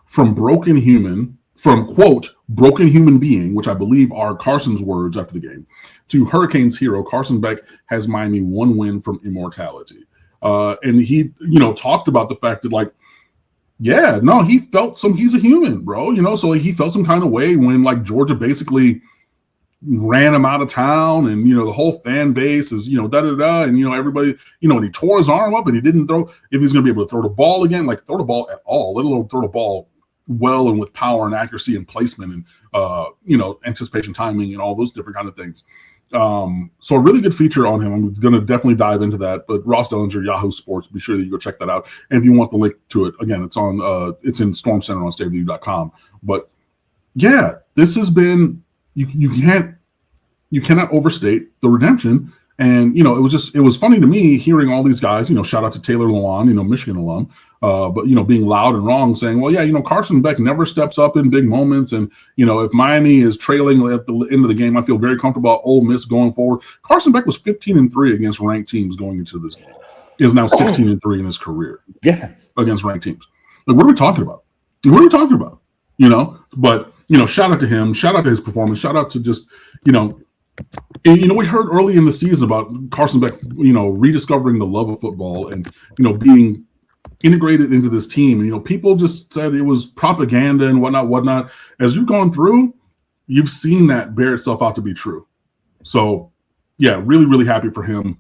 from quote, broken human being, which I believe are Carson's words after the game, to Hurricanes hero. Carson Beck has Miami one win from immortality. And he, talked about the fact that, like, yeah, no, he felt he's a human, bro, so like, he felt some kind of way when, like, Georgia basically ran him out of town, and, the whole fan base is, da-da-da, and, everybody, and he tore his arm up and he didn't throw, if he's going to be able to throw the ball again, like, throw the ball at all, let alone throw the ball well and with power and accuracy and placement and, anticipation, timing, and all those different kind of things. So a really good feature on him. I'm going to definitely dive into that. But Ross Dellinger, Yahoo Sports, be sure that you go check that out. And if you want the link to it, again, it's in Storm Center on StateOfTheU.com. But yeah, this has been you cannot overstate the redemption. And it was funny to me hearing all these guys. Shout out to Taylor Lewan, Michigan alum, but being loud and wrong, saying, well, yeah, Carson Beck never steps up in big moments, and if Miami is trailing at the end of the game, I feel very comfortable about Ole Miss going forward. Carson Beck was 15-3 against ranked teams going into this game. He is now 16-3 in his career. Yeah, against ranked teams. Like, what are we talking about? But shout out to him. Shout out to his performance. Shout out to just And, we heard early in the season about Carson Beck, rediscovering the love of football and, being integrated into this team. And, people just said it was propaganda and whatnot. As you've gone through, you've seen that bear itself out to be true. So, yeah, really, really happy for him.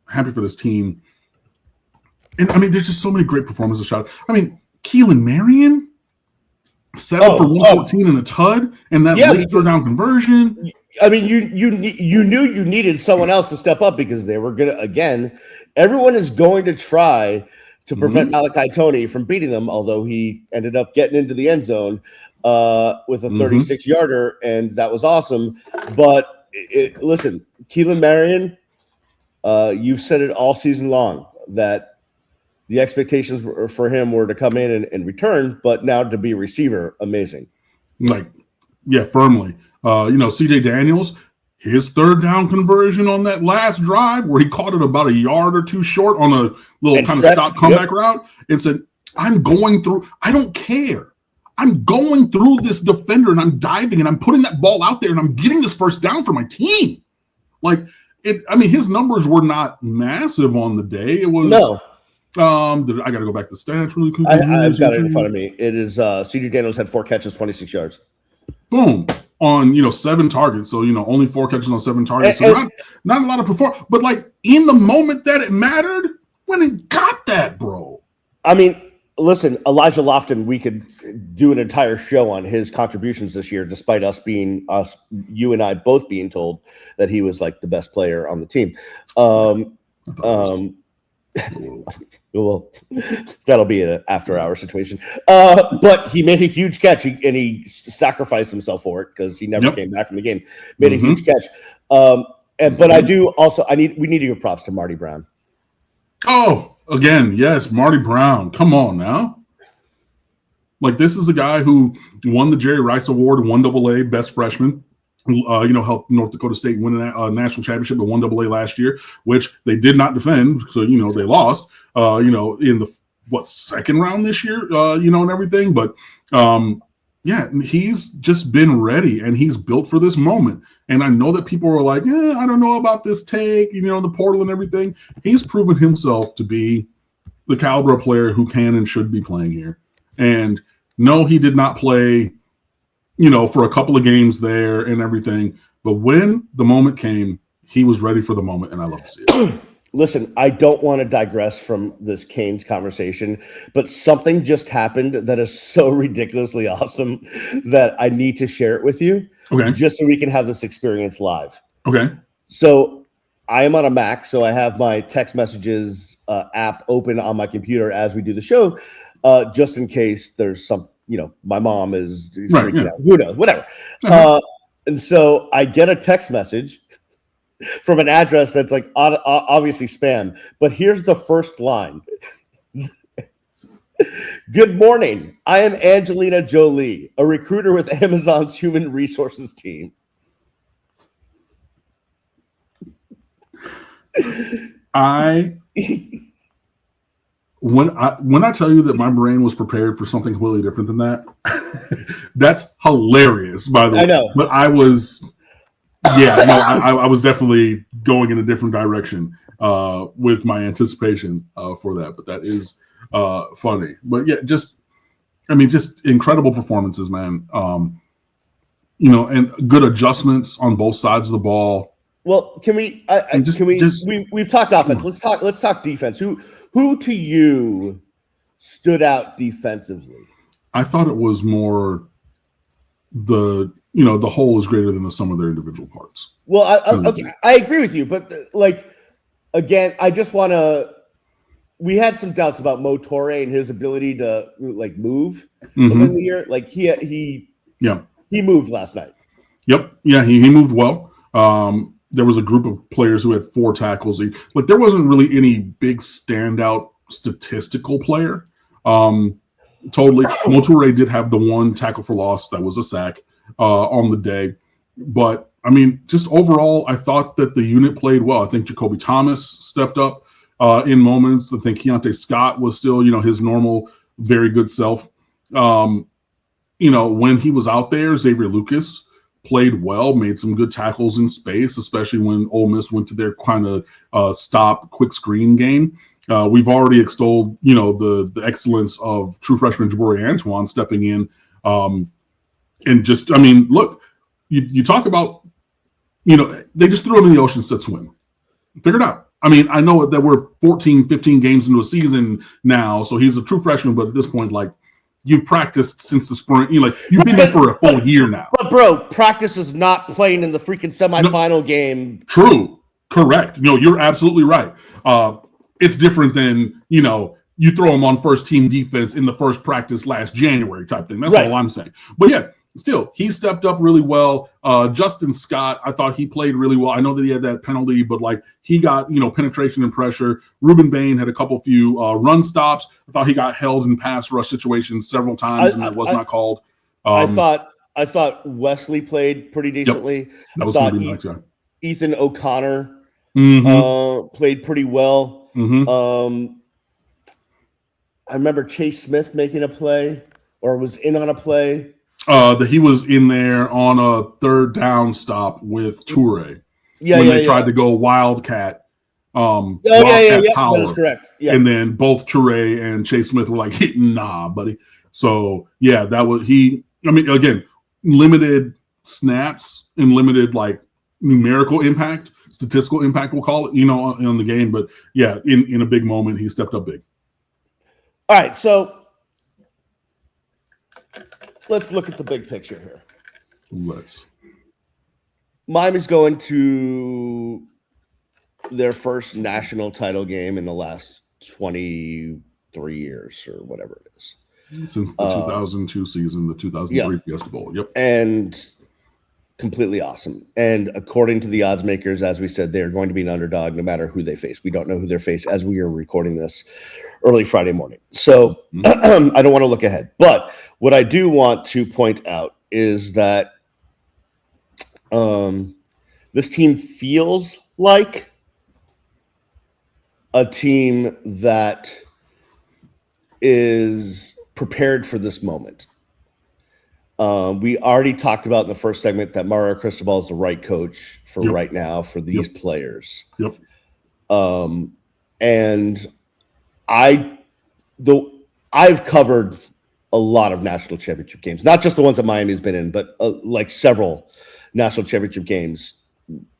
Happy for this team. And, there's just so many great performances. Keelan Marion, 7 for 114 in a tud, and that late third down conversion. You knew you needed someone else to step up because they were going to, again, everyone is going to try to prevent Malachi Toney from beating them, although he ended up getting into the end zone with a 36-yarder, and that was awesome. But listen, Keelan Marion, you've said it all season long that the expectations for him were to come in and return, but now to be a receiver, amazing. Firmly. CJ Daniels, his third down conversion on that last drive where he caught it about a yard or two short on a little kind of stop comeback route and said, I don't care. I'm going through this defender and I'm diving and I'm putting that ball out there and I'm getting this first down for my team. His numbers were not massive on the day. It was no. I got to go back to stats really quickly. I've got it in front of me. It is CJ Daniels had 4 catches, 26 yards. Boom. On 7 targets, so only 4 catches on 7 targets. So not a lot of performance, but like in the moment that it mattered, when it got that, bro. Listen, Elijah Lofton, we could do an entire show on his contributions this year, despite you and I both being told that he was like the best player on the team. Well, that'll be an after-hour situation. But he made a huge catch, and he sacrificed himself for it because he never came back from the game. Made a huge catch. But I do also we need to give props to Marty Brown. Oh, again, yes, Marty Brown. Come on now. Like, this is a guy who won the Jerry Rice Award, 1AA best freshman. Helped North Dakota State win a national championship at 1AA last year, which they did not defend. So, they lost, in the second round this year, and everything. But, he's just been ready and he's built for this moment. And I know that people were like, I don't know about this take, the portal and everything. He's proven himself to be the caliber of player who can and should be playing here. And no, he did not play for a couple of games there and everything. But when the moment came, he was ready for the moment, and I love to see it. Listen, I don't want to digress from this Canes conversation, but something just happened that is so ridiculously awesome that I need to share it with you. Okay. Just so we can have this experience live. Okay. So I am on a Mac, so I have my text messages app open on my computer as we do the show, just in case there's some, my mom is freaking out. Who knows? Whatever. And so I get a text message from an address that's like obviously spam. But here's the first line. Good morning. I am Angelina Jolie, a recruiter with Amazon's human resources team. When I tell you that my brain was prepared for something completely different than that, that's hilarious, by the way. I know. But I was definitely going in a different direction with my anticipation for that. But that is funny. But yeah, just incredible performances, man. And good adjustments on both sides of the ball. Well, we've talked offense. Let's talk defense. Who to you stood out defensively? I thought it was more the whole is greater than the sum of their individual parts. Well, I agree with you, but again, I just want to. We had some doubts about Mo Torre and his ability to move within the year. Like he moved last night. Yep. Yeah, he moved well. There was a group of players who had 4 tackles. There wasn't really any big standout statistical player. Totally. Mo Toure did have the 1 tackle for loss that was a sack on the day. But, just overall, I thought that the unit played well. I think Jacoby Thomas stepped up in moments. I think Keontae Scott was still, his normal, very good self. When he was out there, Xavier Lucas played well, made some good tackles in space, especially when Ole Miss went to their kind of stop, quick screen game. We've already extolled, the excellence of true freshman Jabari Antoine stepping in. Look, you talk about, they just threw him in the ocean, said swim. Figure it out. I know that we're 14, 15 games into a season now, so he's a true freshman, but at this point, you've practiced since the spring. You've been here for a full year now. But, bro, practice is not playing in the freaking semifinal game. True. Correct. You're absolutely right. It's different than, you throw him on first-team defense in the first practice last January type thing. That's all I'm saying. But, yeah, still, he stepped up really well. Justin Scott, I thought he played really well. I know that he had that penalty, but, he got, penetration and pressure. Ruben Bain had a few run stops. I thought he got held in pass rush situations several times, and that was not called. I thought Wesley played pretty decently. Yep. That was going to be the next guy. Ethan O'Connor played pretty well. I remember Chase Smith making a play or was in on a play. That he was in there on a third down stop with Toure. When they tried to go Wildcat. Power. That is correct. Yeah. And then both Toure and Chase Smith were like, nah, buddy. So, yeah, that was again, limited snaps and limited, numerical impact, statistical impact, we'll call it, on the game. But, yeah, in a big moment, he stepped up big. All right, so let's look at the big picture here. Miami's going to their first national title game in the last 23 years or whatever it is. Since the 2002 season, the 2003 Fiesta Bowl. Yep. And completely awesome. And according to the odds makers, as we said, they're going to be an underdog no matter who they face. We don't know who they face as we are recording this early Friday morning. So I don't want to look ahead. But what I do want to point out is that this team feels like a team that is prepared for this moment. We already talked about in the first segment that Mario Cristobal is the right coach for right now for these players. Yep. And I've covered a lot of national championship games, not just the ones that Miami's been in, but several national championship games.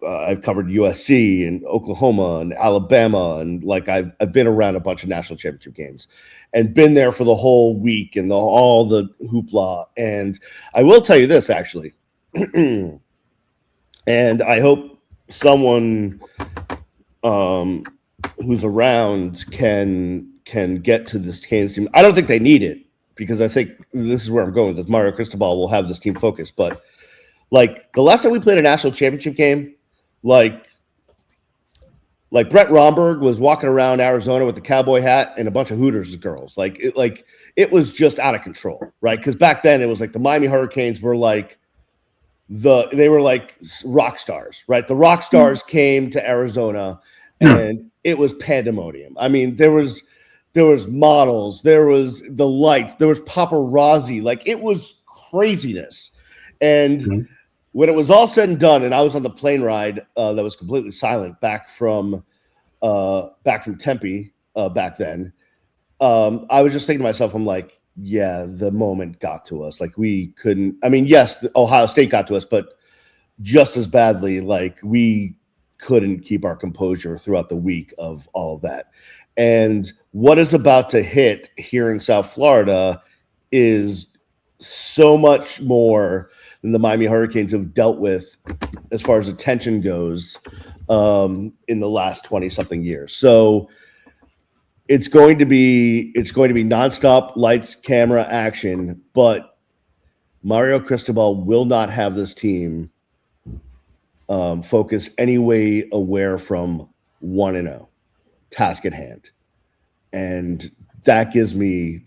I've covered USC and Oklahoma and Alabama, and I've been around a bunch of national championship games and been there for the whole week and all the hoopla. And I will tell you this, actually, and I hope someone who's around can get to this Kansas team. I don't think they need it because I think this is where I'm going with this. Mario Cristobal will have this team focused, but Like the last time we played a national championship game, like Brett Romberg was walking around Arizona with the cowboy hat and a bunch of Hooters girls. Like it was just out of control, right? Because back then it was like the Miami Hurricanes were like they were like rock stars, right? The rock stars came to Arizona and it was pandemonium. I mean, there was models, there was the lights, there was paparazzi, like it was craziness. And when it was all said and done, and I was on the plane ride that was completely silent back from Tempe back then, I was just thinking to myself, I'm like, yeah, the moment got to us. Like we couldn't. I mean, yes, Ohio State got to us, but just as badly, like we couldn't keep our composure throughout the week of all of that. And what is about to hit here in South Florida is so much more than the Miami Hurricanes have dealt with as far as attention goes in the last 20-something years. So it's going to be nonstop lights, camera, action, but Mario Cristobal will not have this team focus any way aware from 1-0, task at hand. And that gives me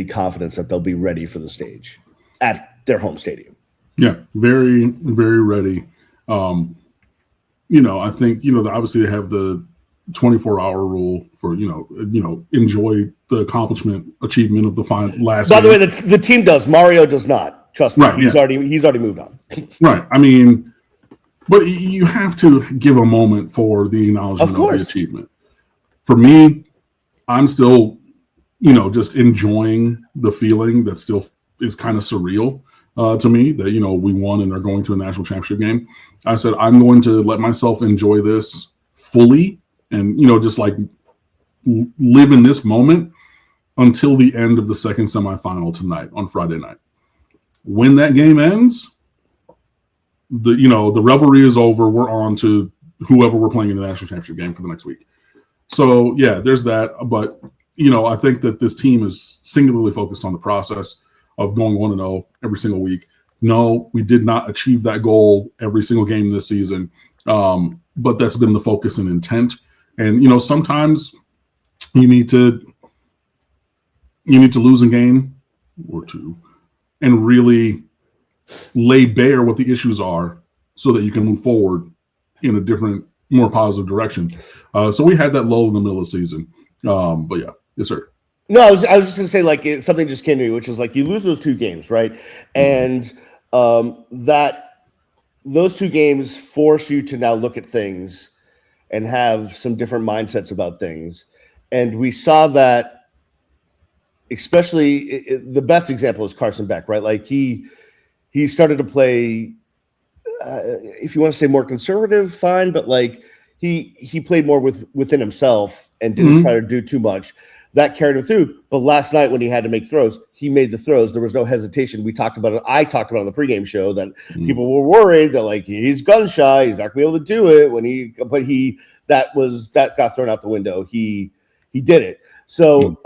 confidence that they'll be ready for the stage at their home stadium. Yeah, very, very ready. I think, obviously they have the 24-hour rule for, enjoy the achievement of the last By game. the way, the team does. Mario does not. Trust me. Right, he's already moved on. Right. I mean, but you have to give a moment for the acknowledgement of the achievement. For me, I'm still, just enjoying the feeling that still is kind of surreal to me that, we won and are going to a national championship game. I said, I'm going to let myself enjoy this fully and, just like live in this moment until the end of the second semifinal tonight on Friday night. When that game ends, the revelry is over. We're on to whoever we're playing in the national championship game for the next week. So, yeah, there's that. But, I think that this team is singularly focused on the process of going 1-0 every single week. No, we did not achieve that goal every single game this season, but that's been the focus and intent. And, sometimes you need to lose a game or two and really lay bare what the issues are so that you can move forward in a different, more positive direction. So we had that lull in the middle of the season. But yeah, yes, sir. No, I was just gonna say something just came to me, which is like you lose those two games, right? And that those two games force you to now look at things and have some different mindsets about things. And we saw that, especially the best example is Carson Beck, right? Like he started to play, if you want to say more conservative, fine, but like he played more within himself and didn't try to do too much. That carried him through. But last night when he had to make throws, he made the throws. There was no hesitation. We talked about it. I talked about it on the pregame show that people were worried that like he's gun shy. He's not gonna be able to do it that got thrown out the window. He did it. So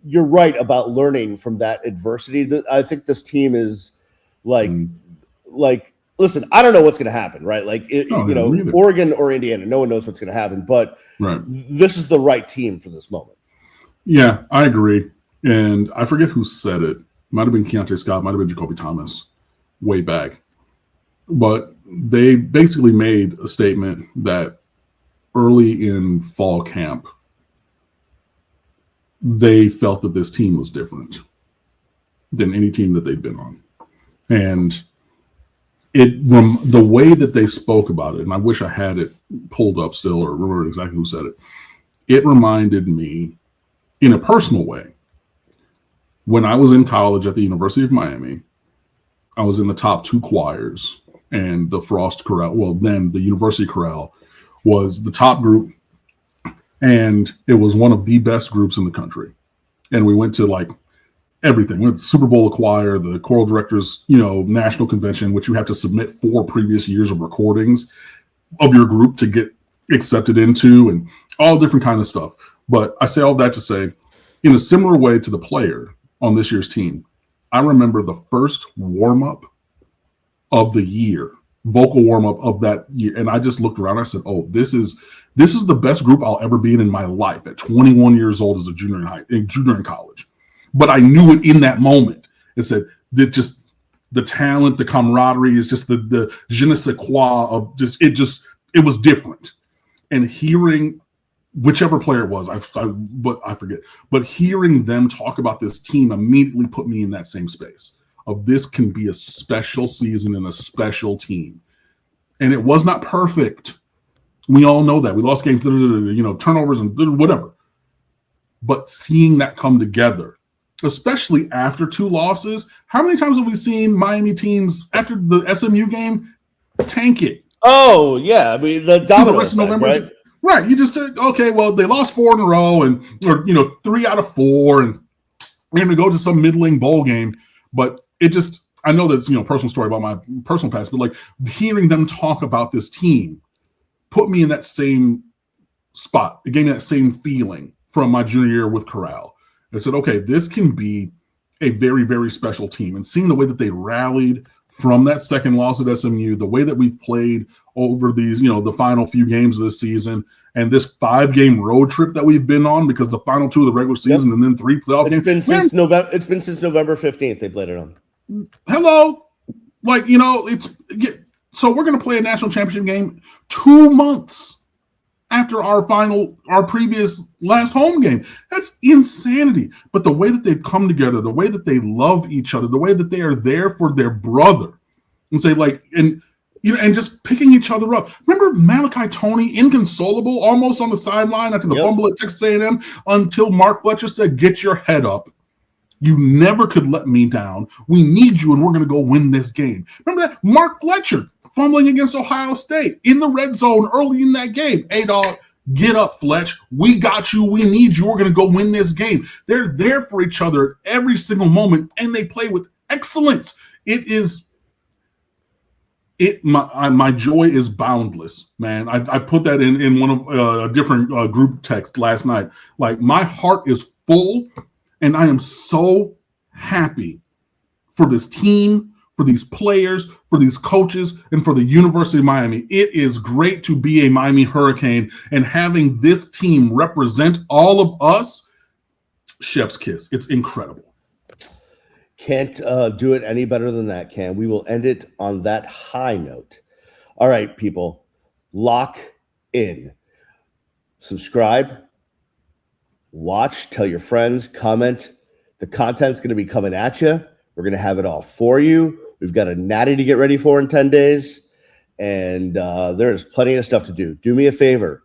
you're right about learning from that adversity. I think this team is like, listen, I don't know what's going to happen, right? Like, Oregon or Indiana, no one knows what's going to happen, but this is the right team for this moment. Yeah, I agree. And I forget who said it. Might have been Keontae Scott, might have been Jacoby Thomas way back. But they basically made a statement that early in fall camp, they felt that this team was different than any team that they'd been on. And the way that they spoke about it, and I wish I had it pulled up still or remember exactly who said it, it reminded me in a personal way. When I was in college at the University of Miami, I was in the top two choirs, and the Frost Chorale, well, then the University Chorale was the top group, and it was one of the best groups in the country. And we went to like everything. We went to the Super Bowl choir, the choral directors, national convention, which you have to submit 4 previous years of recordings of your group to get accepted into, and all different kind of stuff. But I say all that to say, in a similar way to the player on this year's team, I remember the first warm-up of the year, vocal warm-up of that year. And I just looked around. I said, oh, this is the best group I'll ever be in my life at 21 years old as a junior in college. But I knew it in that moment. It said that just the talent, the camaraderie is just the je ne sais quoi of it was different. And hearing whichever player it was, I forget, but hearing them talk about this team immediately put me in that same space of this can be a special season and a special team. And it was not perfect. We all know that. We lost games, turnovers and whatever. But seeing that come together, especially after 2 losses, how many times have we seen Miami teams after the SMU game tank it? Oh, yeah. I mean, the domino rest of November, right? Right. You just, okay, well, they lost 4 in a row or 3 out of 4, and we're going to go to some middling bowl game. But it just, I know that's, personal story about my personal past, but like hearing them talk about this team put me in that same spot. It gave me that same feeling from my junior year with Corral. I said, okay, this can be a very, very special team. And seeing the way that they rallied from that second loss at SMU, the way that we've played over these, the final few games of this season, and this 5-game road trip that we've been on, because the final 2 of the regular season and then 3 playoff games. It's been since November 15th they played it on. Hello. Like, so we're going to play a national championship game 2 months after our previous last home game. That's insanity. But the way that they've come together, the way that they love each other, the way that they are there for their brother, and say and just picking each other up. Remember Malachi Toney, inconsolable, almost on the sideline after the fumble at Texas A&M, until Mark Fletcher said, "Get your head up. You never could let me down. We need you, and we're going to go win this game." Remember that? Mark Fletcher fumbling against Ohio State in the red zone early in that game. Hey, dog, get up, Fletch. We got you. We need you. We're going to go win this game. They're there for each other every single moment, and they play with excellence. My joy is boundless, man. I put that in one of a different group text last night. Like, my heart is full, and I am so happy for this team, for these players, for these coaches, and for the University of Miami. It is great to be a Miami Hurricane, and having this team represent all of us, chef's kiss. It's incredible. Can't do it any better than that, Cam. We will end it on that high note. All right, people, lock in. Subscribe, watch, tell your friends, comment. The content's going to be coming at you. We're going to have it all for you. We've got a natty to get ready for in 10 days, and there's plenty of stuff to do. Do me a favor.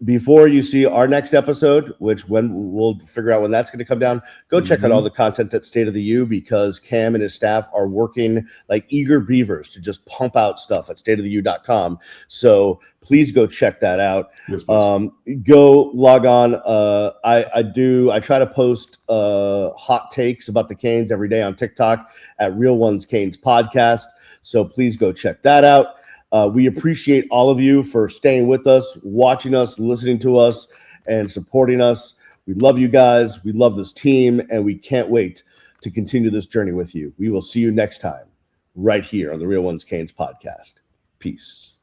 Before you see our next episode, when we'll figure out when that's going to come down, go check out all the content at State of the U, because Cam and his staff are working like eager beavers to just pump out stuff at stateoftheu.com. So please go check that out. Yes, go log on. I try to post hot takes about the Canes every day on TikTok at Real Ones Canes Podcast. So please go check that out. We appreciate all of you for staying with us, watching us, listening to us, and supporting us. We love you guys. We love this team, and we can't wait to continue this journey with you. We will see you next time right here on the Real Ones Canes podcast. Peace.